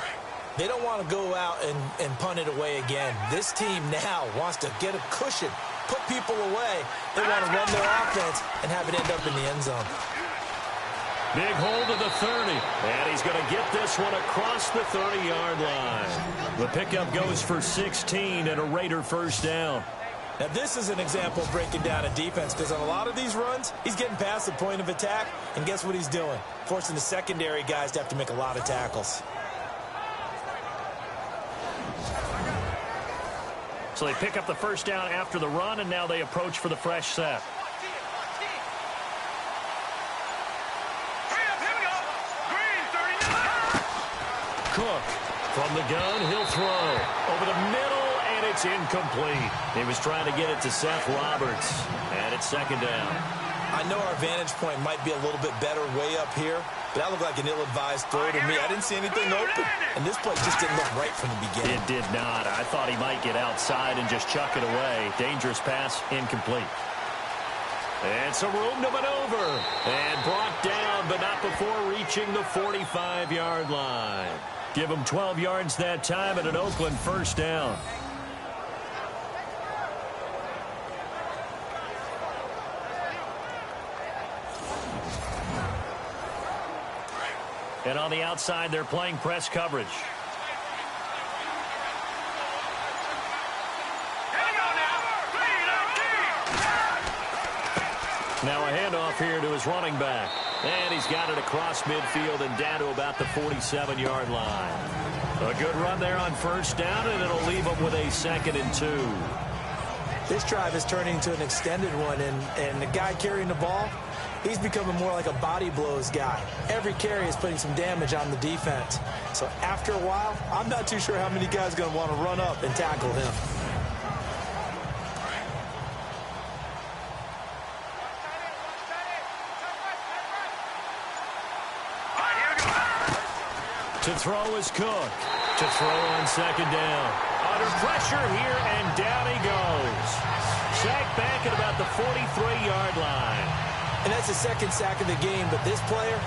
They don't want to go out and punt it away again. This team now wants to get a cushion, put people away. They want to run their offense and have it end up in the end zone. Big hold of the 30. And he's going to get this one across the 30-yard line. The pickup goes for 16 and a Raider first down. Now, this is an example of breaking down a defense, because on a lot of these runs, he's getting past the point of attack, and guess what he's doing? Forcing the secondary guys to have to make a lot of tackles. So they pick up the first down after the run, and now they approach for the fresh set. Cook from the gun, he'll throw over the middle, and it's incomplete. He was trying to get it to Seth Roberts, and it's second down. I know our vantage point might be a little bit better way up here, but that looked like an ill-advised throw to me. I didn't see anything open, and this play just didn't look right from the beginning. It did not. I thought he might get outside and just chuck it away. Dangerous pass, incomplete. And some room to maneuver. And brought down, but not before reaching the 45-yard line. Give him 12 yards that time and an Oakland first down. And on the outside, they're playing press coverage. Now a handoff here to his running back. And he's got it across midfield and down to about the 47-yard line. A good run there on first down, and it'll leave him with a 2nd and 2. This drive is turning into an extended one, and the guy carrying the ball, he's becoming more like a body blows guy. Every carry is putting some damage on the defense. So after a while, I'm not too sure how many guys are going to want to run up and tackle him. To throw is Cook. To throw on second down. Under pressure here, and down he goes. Sacked back at about the 43-yard line. And that's the second sack of the game, but this player,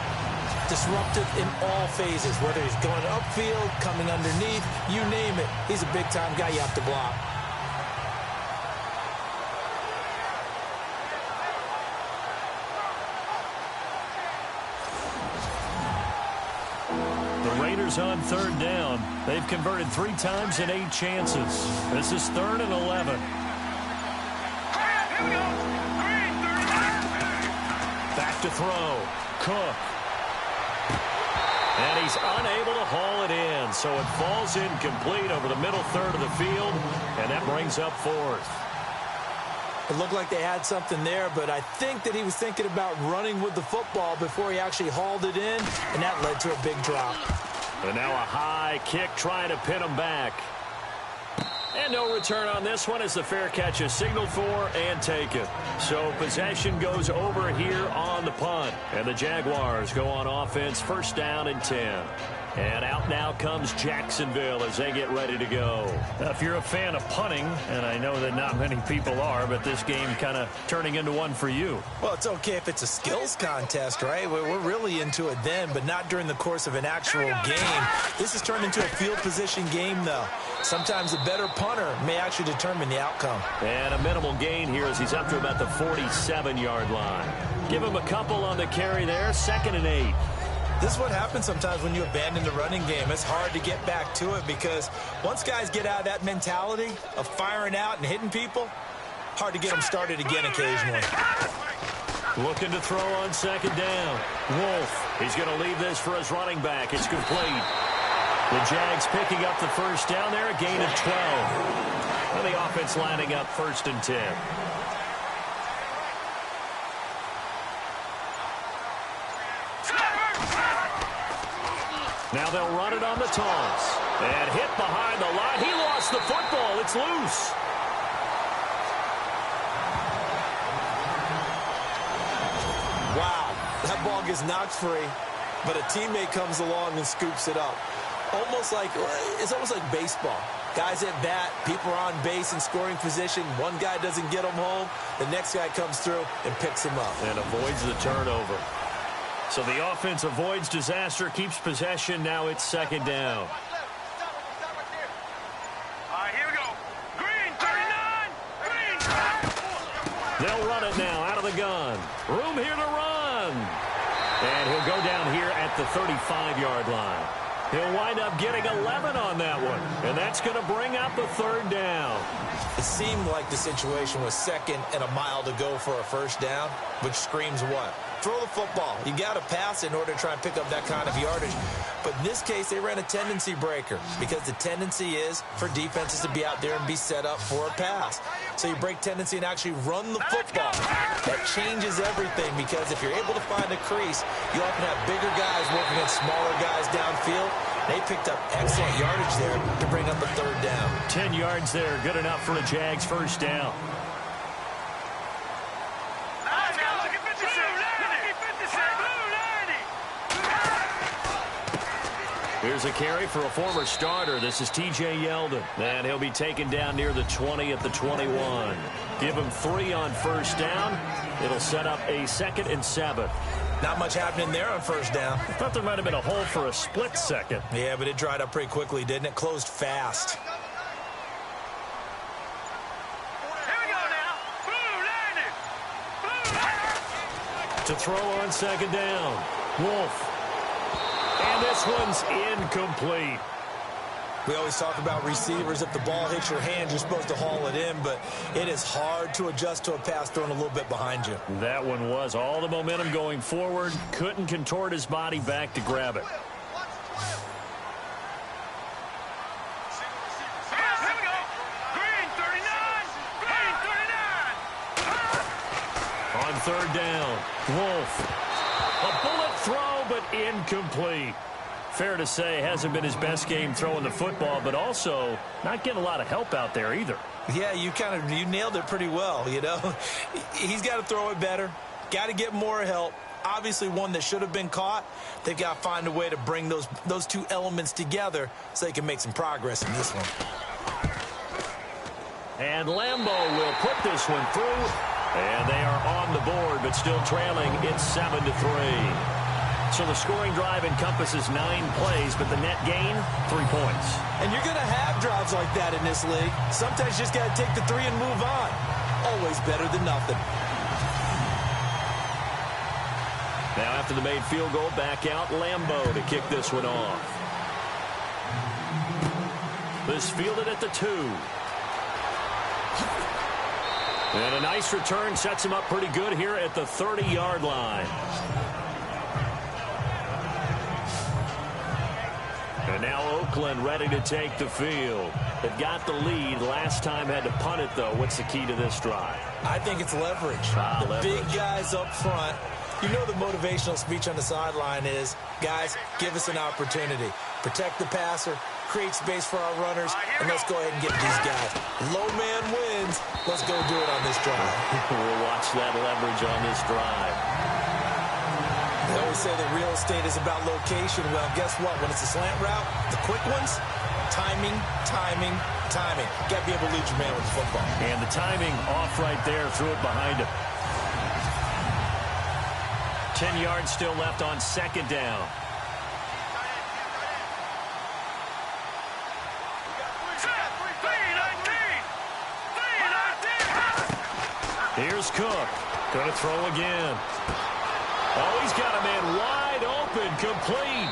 disruptive in all phases, whether he's going upfield, coming underneath, you name it. He's a big-time guy you have to block. Raiders on third down. They've converted 3 times in 8 chances. This is 3rd and 11. Back to throw. Cook. And he's unable to haul it in, so it falls incomplete over the middle third of the field, and that brings up 4th. It looked like they had something there, but I think that he was thinking about running with the football before he actually hauled it in, and that led to a big drop. And now a high kick trying to pin him back. And no return on this one as the fair catch is signaled for and taken. So possession goes over here on the punt. And the Jaguars go on offense, first down and 10. And out now comes Jacksonville as they get ready to go. Now, if you're a fan of punting, and I know that not many people are, but this game kind of turning into one for you. Well, it's okay if it's a skills contest, right? We're really into it then, but not during the course of an actual game. This has turned into a field position game, though. Sometimes a better punter may actually determine the outcome. And a minimal gain here as he's up to about the 47-yard line. Give him a couple on the carry there, 2nd and 8. This is what happens sometimes when you abandon the running game. It's hard to get back to it because once guys get out of that mentality of firing out and hitting people, hard to get them started again occasionally. Looking to throw on second down. Wolf, he's going to leave this for his running back. It's complete. The Jags picking up the first down there, a gain of 12. And the offense lining up 1st and 10. Now they'll run it on the toss. And hit behind the line. He lost the football. It's loose. Wow, that ball gets knocked free, but a teammate comes along and scoops it up. It's almost like baseball. Guys at bat, people are on base in scoring position. One guy doesn't get them home. The next guy comes through and picks him up. And avoids the turnover. So the offense avoids disaster, keeps possession. Now it's second down. Here we go. Green, 39. Green. They'll run it now out of the gun. Room here to run. And he'll go down here at the 35-yard line. He'll wind up getting 11 on that one. And that's going to bring up a third down. It seemed like the situation was second and a mile to go for a first down, which screams what? Throw the football. You got to pass in order to try and pick up that kind of yardage. But in this case, they ran a tendency breaker because the tendency is for defenses to be out there and be set up for a pass. So you break tendency and actually run the football. That changes everything because if you're able to find a crease, you often have bigger guys working against smaller guys downfield. They picked up excellent yardage there to bring up a third down. 10 yards there, good enough for the Jags first down. Here's a carry for a former starter. This is T.J. Yeldon. And he'll be taken down near the 20 at the 21. Give him 3 on first down. It'll set up a 2nd and 7. Not much happening there on first down. I thought there might have been a hole for a split second. Yeah, but it dried up pretty quickly, didn't it? Closed fast. Here we go now. Blue, To throw on 2nd down. Wolf. And this one's incomplete. We always talk about receivers. If the ball hits your hand, you're supposed to haul it in, but it is hard to adjust to a pass thrown a little bit behind you. That one was all the momentum going forward. Couldn't contort his body back to grab it. Here we go. Green 39. Green 39. On 3rd down, Wolf. A bullet throw, but incomplete. Fair to say, hasn't been his best game throwing the football, but also not getting a lot of help out there either. Yeah, you nailed it pretty well, you know. He's got to throw it better. Got to get more help. Obviously one that should have been caught. They've got to find a way to bring those two elements together so they can make some progress in this one. And Lambeau will put this one through. And they are on the board, but still trailing. It's 7-3. So the scoring drive encompasses 9 plays, but the net gain, 3 points. And you're going to have drives like that in this league. Sometimes you just got to take the 3 and move on. Always better than nothing. Now after the made field goal, back out Lambeau to kick this one off. This fielded at the 2. And a nice return sets him up pretty good here at the 30-yard line. And now Oakland ready to take the field. They've got the lead. Last time had to punt it, though. What's the key to this drive? I think it's leverage. Leverage. Big guys up front. You know the motivational speech on the sideline is, guys, give us an opportunity. Protect the passer, create space for our runners, and let's go ahead and get these guys. Low man wins. Let's go do it on this drive. We'll watch that leverage on this drive. They always say that real estate is about location. Well, guess what? When it's a slant route, the quick ones, timing, timing, timing. Got to be able to lead your man with the football. And the timing off right there. Threw it behind him. 10 yards still left on 2nd down. Here's Cook. Going to throw again. Oh, he's got a man wide open, complete.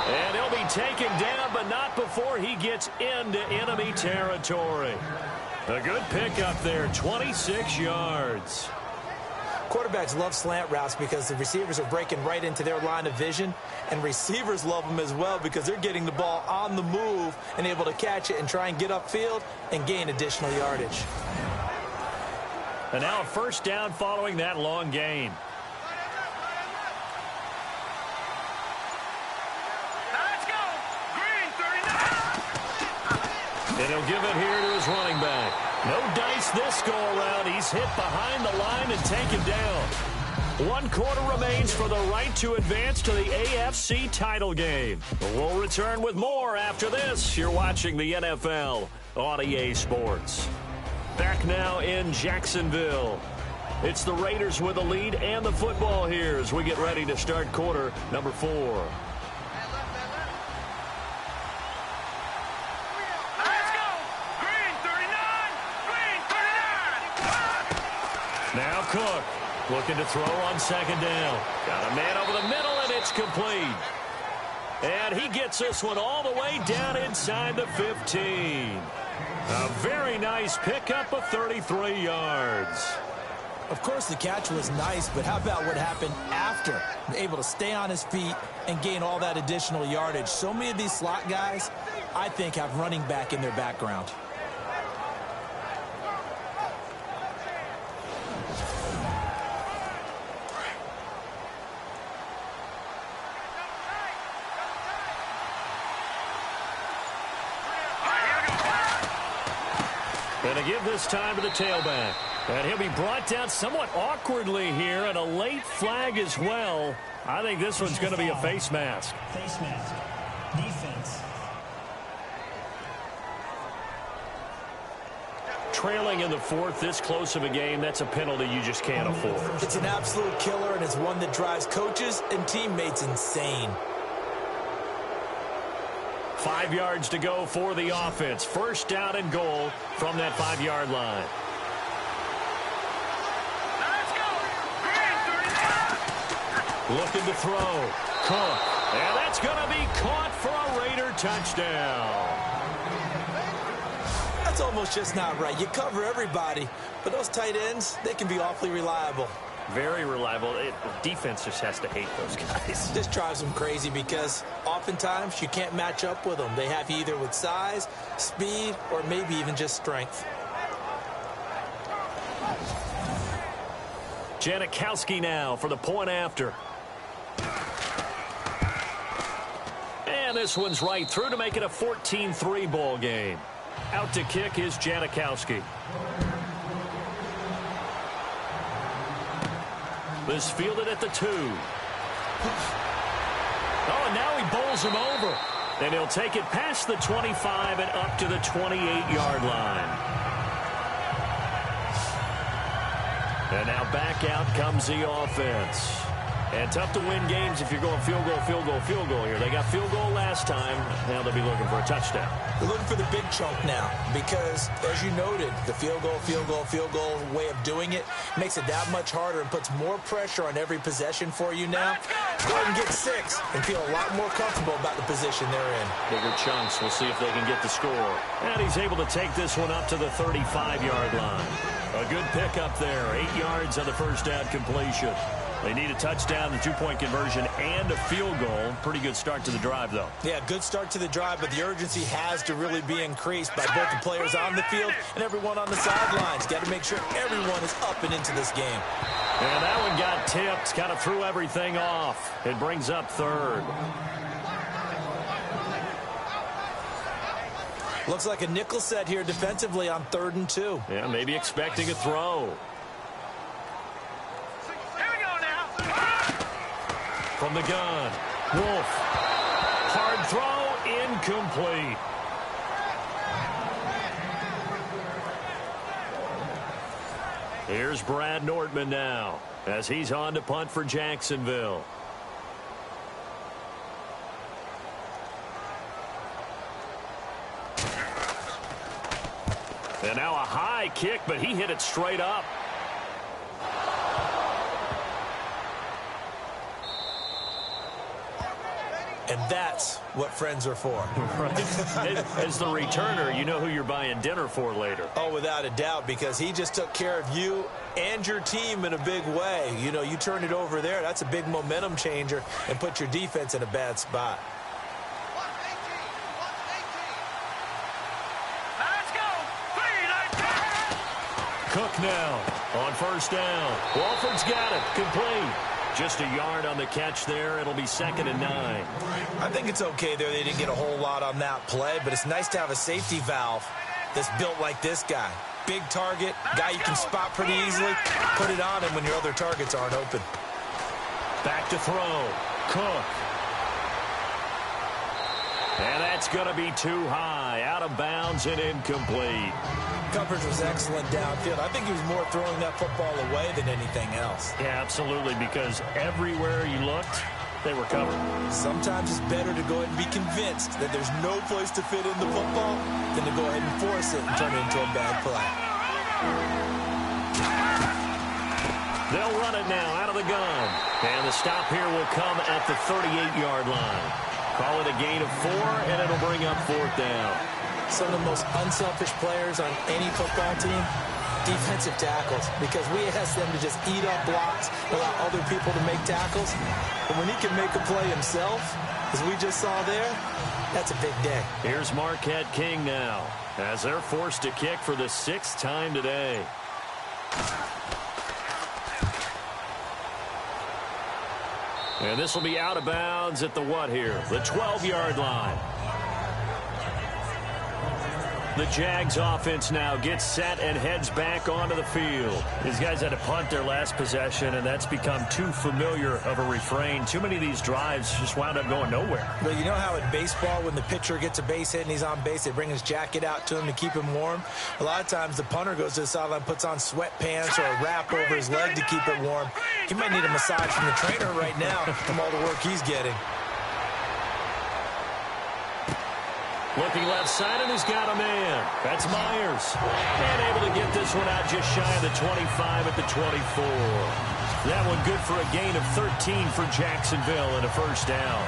And he'll be taken down, but not before he gets into enemy territory. A good pickup there, 26 yards. Quarterbacks love slant routes because the receivers are breaking right into their line of vision, and receivers love them as well because they're getting the ball on the move and able to catch it and try and get upfield and gain additional yardage. And now a first down following that long gain. Let's go. Green 39. And he'll give it here to his running back. No dice this go-around. He's hit behind the line and taken down. 1 quarter remains for the right to advance to the AFC title game. We'll return with more after this. You're watching the NFL on EA Sports. Back now in Jacksonville. It's the Raiders with the lead and the football here as we get ready to start quarter number 4. Let's go. Green 39. Green 39. Now Cook. Looking to throw on second down. Got a man over the middle, and it's complete. And he gets this one all the way down inside the 15. A very nice pickup of 33 yards. Of course, the catch was nice, but how about what happened after? Able to stay on his feet and gain all that additional yardage. So many of these slot guys, I think, have running back in their background. Going to give this time to the tailback. And he'll be brought down somewhat awkwardly here, and a late flag as well. I think this one's going to be a face mask. Face mask. Defense. Trailing in the fourth, this close of a game, that's a penalty you just can't afford. It's an absolute killer, and it's one that drives coaches and teammates insane. 5 yards to go for the offense. First down and goal from that 5-yard line. Let's go. Green, 39. Looking to throw. Cook. And that's going to be caught for a Raider touchdown. That's almost just not right. You cover everybody, but those tight ends, they can be awfully reliable. Very reliable. Defense just has to hate those guys. This drives them crazy because oftentimes you can't match up with them. They have you either with size, speed, or maybe even just strength. Janikowski now for the point after. And this one's right through to make it a 14-3 ball game. Out to kick is Janikowski. This fielded at the 2. Oh, and now he bowls him over. And he'll take it past the 25 and up to the 28-yard line. And now back out comes the offense. And tough to win games if you're going field goal, field goal, field goal here. They got field goal last time. Now they'll be looking for a touchdown. They're looking for the big chunk now because, as you noted, the field goal way of doing it makes it that much harder and puts more pressure on every possession for you now. Go ahead and get 6 and feel a lot more comfortable about the position they're in. Bigger chunks. We'll see if they can get the score. And he's able to take this one up to the 35-yard line. A good pickup there. 8 yards on the first down completion. They need a touchdown, the 2-point conversion, and a field goal. Pretty good start to the drive, though. Yeah, good start to the drive, but the urgency has to really be increased by both the players on the field and everyone on the sidelines. Got to make sure everyone is up and into this game. And that one got tipped, kind of threw everything off. It brings up third. Looks like a nickel set here defensively on 3rd and 2. Yeah, maybe expecting a throw. From the gun, Wolf. Hard throw, incomplete. Here's Brad Nordman now as he's on to punt for Jacksonville. And now a high kick, but he hit it straight up. And that's what friends are for. Right. As the returner, you know who you're buying dinner for later. Oh, without a doubt, because he just took care of you and your team in a big way. You know, you turn it over there, that's a big momentum changer and put your defense in a bad spot. Let's go. Cook now on first down. Walford's got it. Complete. Just a yard on the catch there. It'll be 2nd and 9. I think it's okay there. They didn't get a whole lot on that play, but it's nice to have a safety valve that's built like this guy. Big target, guy you can spot pretty easily. Put it on him when your other targets aren't open. Back to throw. Cook. And that's going to be too high. Out of bounds and incomplete. Coverage was excellent downfield. I think he was more throwing that football away than anything else. Yeah, absolutely, because everywhere you looked, they were covered. Sometimes it's better to go ahead and be convinced that there's no place to fit in the football than to go ahead and force it and turn it into a bad play. They'll run it now out of the gun. And the stop here will come at the 38-yard line. Call it a gain of 4, and it'll bring up 4th down. Some of the most unselfish players on any football team, defensive tackles, because we ask them to just eat up blocks, allow other people to make tackles. But when he can make a play himself, as we just saw there, that's a big day. Here's Marquette King now, as they're forced to kick for the 6th time today. And this will be out of bounds at the what here? The 12-yard line. The Jags offense now gets set and heads back onto the field. These guys had to punt their last possession, and that's become too familiar of a refrain. Too many of these drives just wound up going nowhere. But you know how in baseball, when the pitcher gets a base hit and he's on base, they bring his jacket out to him to keep him warm? A lot of times the punter goes to the sideline, puts on sweatpants or a wrap over his leg to keep it warm. He might need a massage from the trainer right now from all the work he's getting. Looking left side, and he's got a man. That's Myers. And able to get this one out just shy of the 25 at the 24. That one good for a gain of 13 for Jacksonville and a 1st down.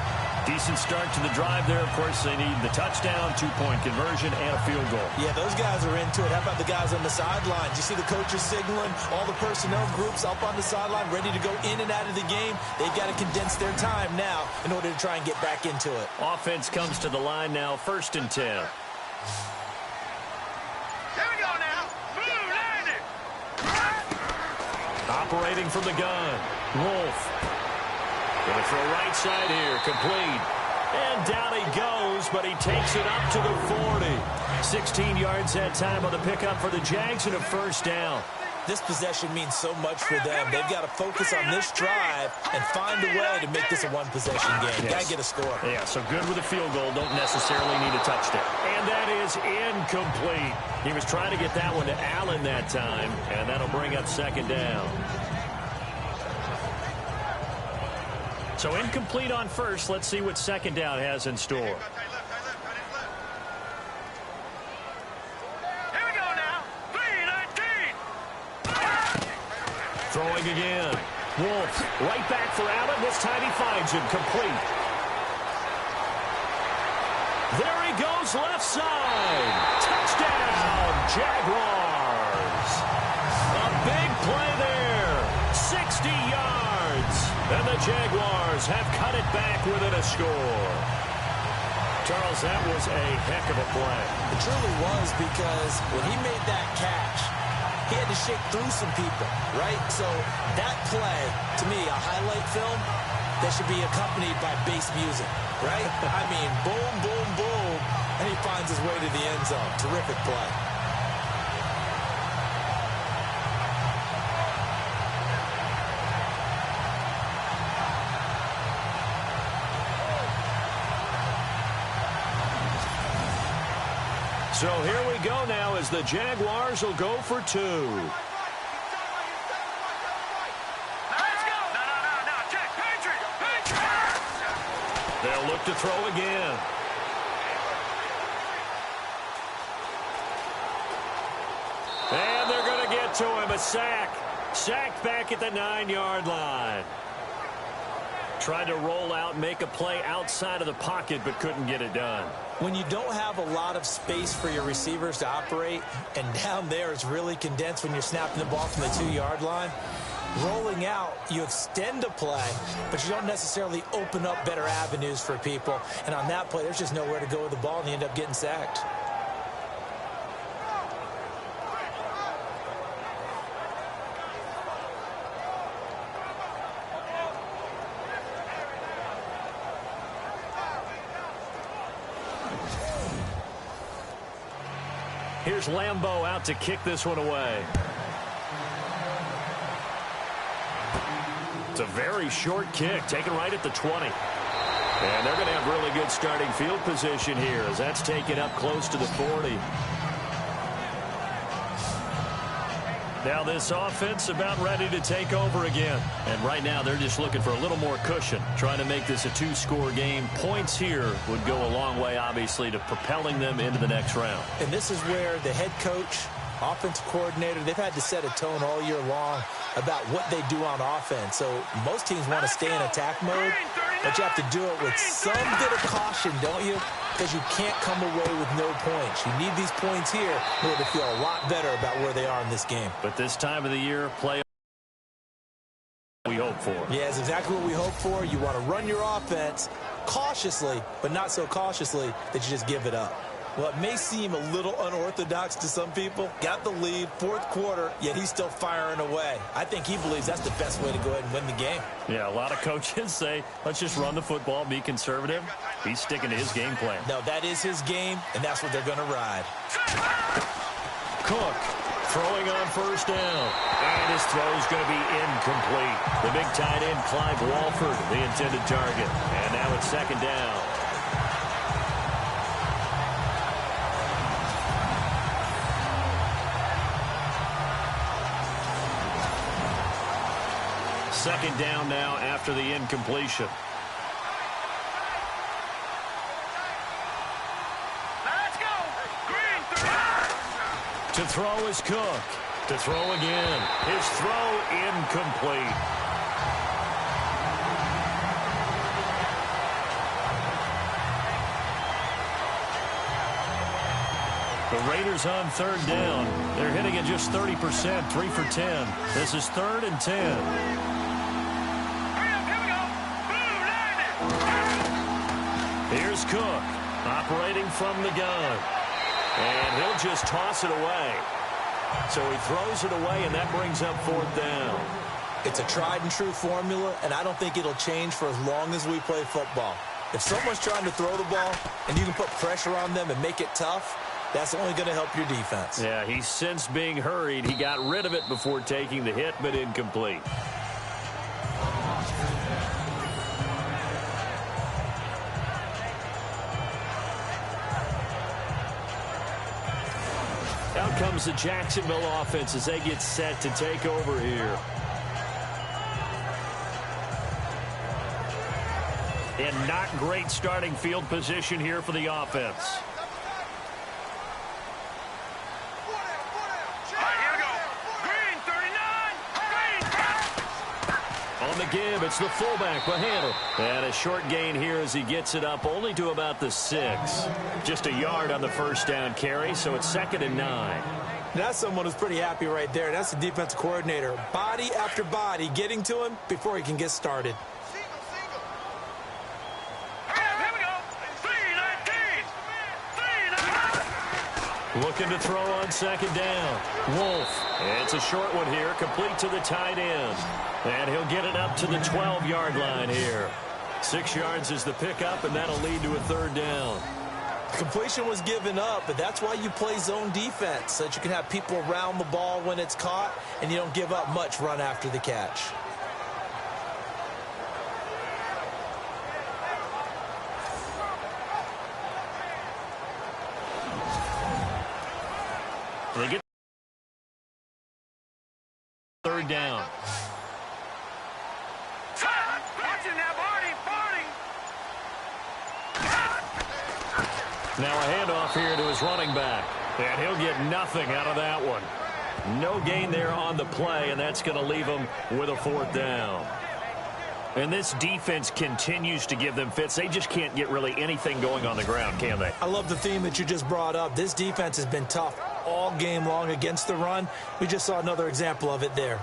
Decent start to the drive there. Of course, they need the touchdown, 2-point conversion, and a field goal. Yeah, those guys are into it. How about the guys on the sidelines? You see the coaches signaling, all the personnel groups up on the sideline ready to go in and out of the game. They've got to condense their time now in order to try and get back into it. Offense comes to the line now, 1st and 10. Here we go now. Blue landed. Operating from the gun. Wolf. Going to throw right side here. Complete. And down he goes, but he takes it up to the 40. 16 yards that time on the pickup for the Jags and a 1st down. This possession means so much for them. They've got to focus on this drive and find a way to make this a one-possession game. Yes. Got to get a score. Yeah, so good with a field goal. Don't necessarily need a touchdown. And that is incomplete. He was trying to get that one to Allen that time, and that'll bring up 2nd down. So incomplete on 1st. Let's see what 2nd down has in store. Here we go now. 3-19. Throwing again. Wolf right back for Allen. This time he finds him complete. There he goes left side. Touchdown, Jaguars. A big play there. 60 yards. And the Jaguars have cut it back within a score. Charles, that was a heck of a play. It truly was, because when he made that catch, he had to shake through some people, right? So that play, to me, a highlight film that should be accompanied by bass music, right? I mean, boom, boom, boom, and he finds his way to the end zone. Terrific play. So here we go now as the Jaguars will go for 2. Let's go. No. Check. Patriot. They'll look to throw again. And they're going to get to him. A sack. Sacked back at the 9-yard line. Tried to roll out, make a play outside of the pocket, but couldn't get it done. When you don't have a lot of space for your receivers to operate, and down there it's really condensed when you're snapping the ball from the 2-yard line, rolling out, you extend a play, but you don't necessarily open up better avenues for people. And on that play, there's just nowhere to go with the ball, and you end up getting sacked. Here's Lambeau out to kick this one away. It's a very short kick, taken right at the 20. And they're going to have really good starting field position here as that's taken up close to the 40. Now this offense about ready to take over again. And right now they're just looking for a little more cushion, trying to make this a 2-score game. Points here would go a long way, obviously, to propelling them into the next round. And this is where the head coach offensive coordinator, they've had to set a tone all year long about what they do on offense. So most teams want to stay in attack mode, but you have to do it with some bit of caution, don't you? Because you can't come away with no points. You need these points here in order to feel a lot better about where they are in this game. But this time of the year, play we hope for. Yeah, it's exactly what we hope for. You want to run your offense cautiously, but not so cautiously that you just give it up. Well, it may seem a little unorthodox to some people. Got the lead, fourth quarter, yet he's still firing away. I think he believes that's the best way to go ahead and win the game. Yeah, a lot of coaches say, let's just run the football, be conservative. He's sticking to his game plan. No, that is his game, and that's what they're going to ride. Cook throwing on first down. And his throw is going to be incomplete. The big tight end, Clyde Walford, the intended target. And now it's second down. Second down now after the incompletion. Let's go. Green 3. To throw is Cook. To throw again. His throw incomplete. The Raiders on third down. They're hitting it just 30%, 3 for 10. This is 3rd and 10. Here's Cook, operating from the gun. And he'll just toss it away. So he throws it away, and that brings up 4th down. It's a tried-and-true formula, and I don't think it'll change for as long as we play football. If someone's trying to throw the ball, and you can put pressure on them and make it tough, that's only going to help your defense. Yeah, he's since being hurried. He got rid of it before taking the hit, but incomplete. Out comes the Jacksonville offense as they get set to take over here. And not great starting field position here for the offense. On the give, it's the fullback, Mahanna. And a short gain here as he gets it up only to about the 6. Just a yard on the first down carry, so it's 2nd and 9. That's someone who's pretty happy right there. That's the defensive coordinator. Body after body getting to him before he can get started. Looking to throw on second down. Wolf. It's a short one here, complete to the tight end. And he'll get it up to the 12-yard line here. 6 yards is the pickup, and that'll lead to a 3rd down. Completion was given up, but that's why you play zone defense, so that you can have people around the ball when it's caught, and you don't give up much run after the catch. They get 3rd down. Now a handoff here to his running back. And he'll get nothing out of that one. No gain there on the play, and that's going to leave him with a 4th down. And this defense continues to give them fits. They just can't get really anything going on the ground, can they? I love the theme that you just brought up. This defense has been tough all game long against the run. We just saw another example of it there.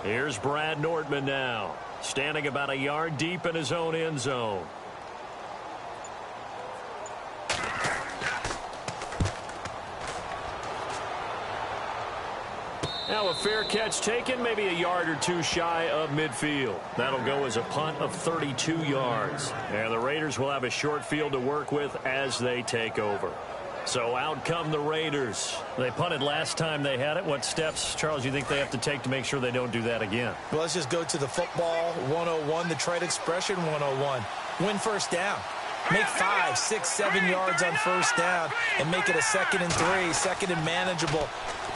Here's Brad Nordman now, standing about a yard deep in his own end zone. Now a fair catch taken, maybe a yard or two shy of midfield. That'll go as a punt of 32 yards. And the Raiders will have a short field to work with as they take over. So out come the Raiders. They punted last time they had it. What steps, Charles, you think they have to take to make sure they don't do that again? Well, let's just go to the football 101, the trade expression 101. Win first down. Make 5, 6, 7 yards on first down and make it a 2nd and 3, 2nd and manageable.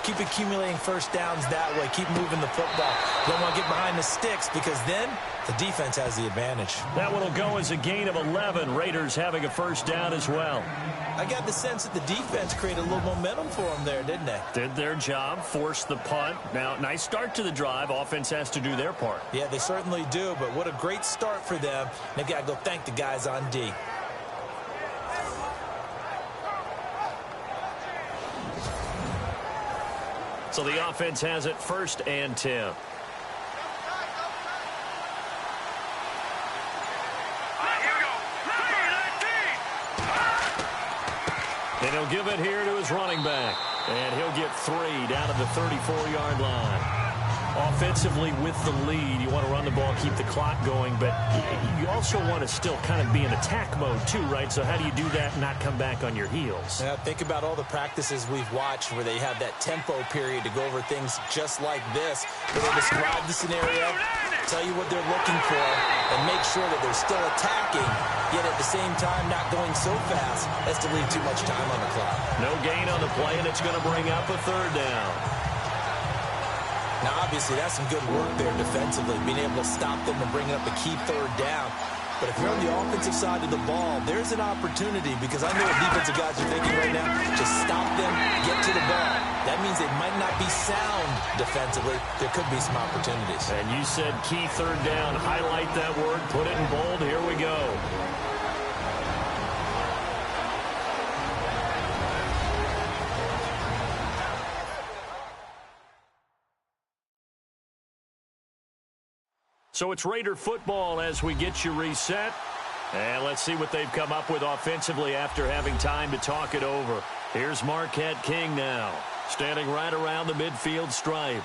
Keep accumulating first downs that way. Keep moving the football. You don't want to get behind the sticks because then the defense has the advantage. That one will go as a gain of 11. Raiders having a first down as well. I got the sense that the defense created a little momentum for them there, didn't they? Did their job, forced the punt. Now, nice start to the drive. Offense has to do their part. Yeah, they certainly do, but what a great start for them. They've got to go thank the guys on D. So the offense has it 1st and 10. Here we go. And he'll give it here to his running back. And he'll get 3 down to the 34-yard line. Offensively with the lead, you want to run the ball, keep the clock going, but you also want to still kind of be in attack mode too, right? So how do you do that and not come back on your heels? Yeah, think about all the practices we've watched where they have that tempo period to go over things just like this, where they describe the scenario, tell you what they're looking for, and make sure that they're still attacking, yet at the same time not going so fast as to leave too much time on the clock. No gain on the play, and it's going to bring up a 3rd down. Now, obviously, that's some good work there defensively, being able to stop them and bring up a key 3rd down. But if you're on the offensive side of the ball, there's an opportunity because I know what defensive guys are thinking right now. Just stop them, get to the ball. That means they might not be sound defensively. There could be some opportunities. And you said key 3rd down. Highlight that word. Put it in bold. Here we go. So it's Raider football as we get you reset. And let's see what they've come up with offensively after having time to talk it over. Here's Marquette King now, standing right around the midfield stripe.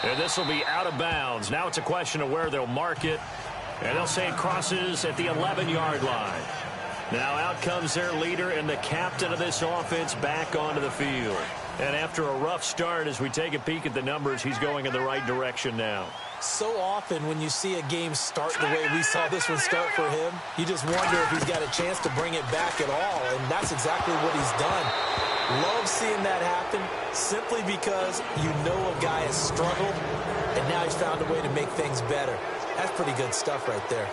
And this will be out of bounds. Now it's a question of where they'll mark it. And they'll say it crosses at the 11-yard line. Now out comes their leader and the captain of this offense back onto the field. And after a rough start, as we take a peek at the numbers, he's going in the right direction now. So often when you see a game start the way we saw this one start for him, you just wonder if he's got a chance to bring it back at all. And that's exactly what he's done. Love seeing that happen simply because you know a guy has struggled, and now he's found a way to make things better. That's pretty good stuff right there.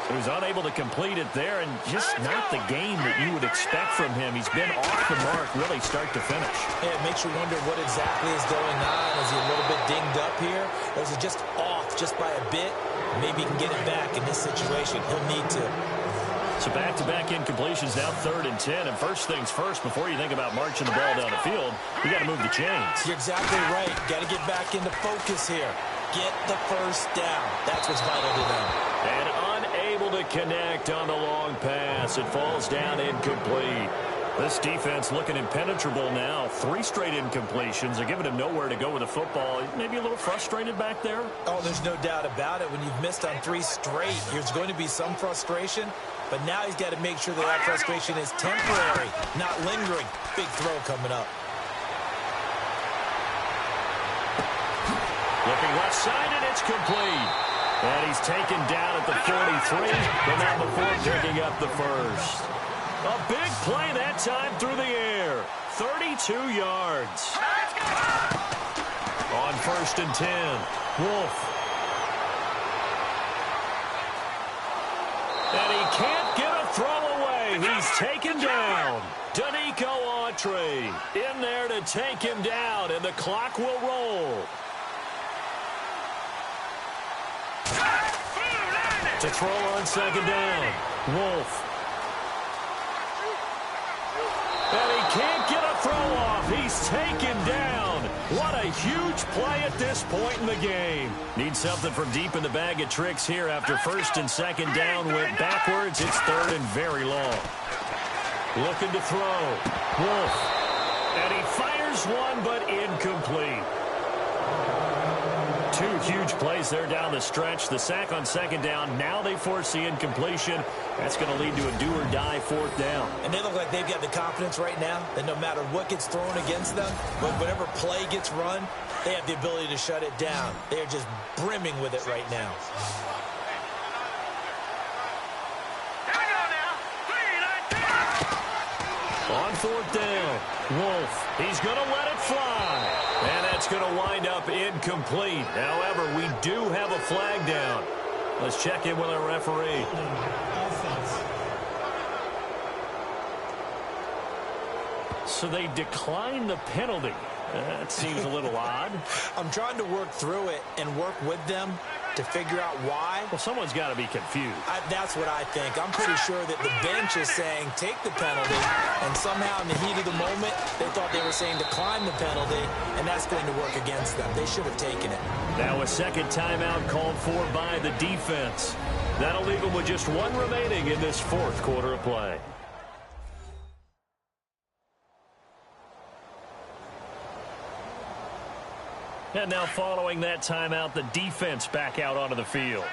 He was unable to complete it there, and just not the game that you would expect from him. He's been off the mark, really, start to finish. Yeah, it makes you wonder what exactly is going on. Is he a little bit dinged up here? Or is it just off just by a bit? Maybe he can get it back in this situation. He'll need to. So back-to-back incompletions now 3rd and 10. And first things first, before you think about marching the ball down the field, you got to move the chains. You're exactly right. Got to get back into focus here. Get the first down. That's what's vital to them. And unable to connect on the long pass. It falls down incomplete. This defense looking impenetrable now. 3 straight incompletions. They're giving him nowhere to go with the football. Maybe a little frustrated back there? Oh, there's no doubt about it. When you've missed on 3 straight, there's going to be some frustration. But now he's got to make sure that that frustration is temporary, not lingering. Big throw coming up. Looking left side, and it's complete. And he's taken down at the 43, but not before picking up the first. A big play that time through the air. 32 yards. On 1st and 10, Wolf. And he can't get a throw away. He's taken down. Danico Autry in there to take him down, and the clock will roll. To throw on 2nd down, Wolf. And he can't get a throw off. He's taken down. What a huge play at this point in the game. Need something from deep in the bag of tricks here after 1st and 2nd down went backwards. It's 3rd and very long. Looking to throw. Wolf. And he fires one, but incomplete. 2 huge plays there down the stretch. The sack on 2nd down. Now they force the incompletion. That's going to lead to a do-or-die 4th down. And they look like they've got the confidence right now that no matter what gets thrown against them, whatever play gets run, they have the ability to shut it down. They're just brimming with it right now. On fourth down, Wolf, he's going to let it fly. And that's going to wind up incomplete. However, we do have a flag down. Let's check in with our referee. So they declined the penalty. That seems a little odd. I'm trying to work through it and work with them to figure out why. Well, someone's got to be confused. That's what I think. I'm pretty sure that the bench is saying take the penalty, and somehow in the heat of the moment, they thought they were saying decline the penalty, and that's going to work against them. They should have taken it. Now a second timeout called for by the defense. That'll leave them with just one remaining in this fourth quarter of play. And now following that timeout, the defense back out onto the field. Here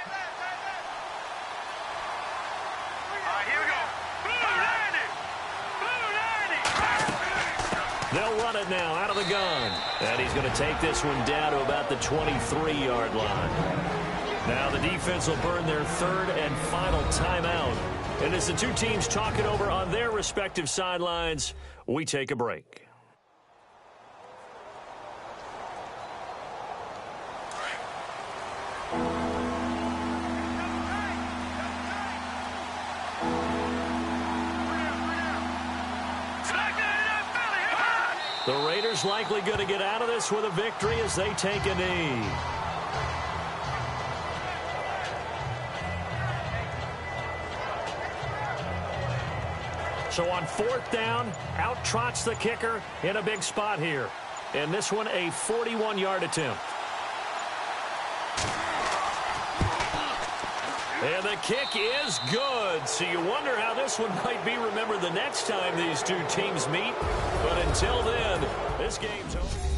we go. They'll run it now out of the gun. And he's going to take this one down to about the 23-yard line. Now the defense will burn their third and final timeout. And as the two teams talk it over on their respective sidelines, we take a break. The Raiders likely going to get out of this with a victory as they take a knee. So on fourth down, out trots the kicker in a big spot here. And this one a 41-yard attempt. And the kick is good. So you wonder how this one might be remembered the next time these two teams meet. But until then, this game's over.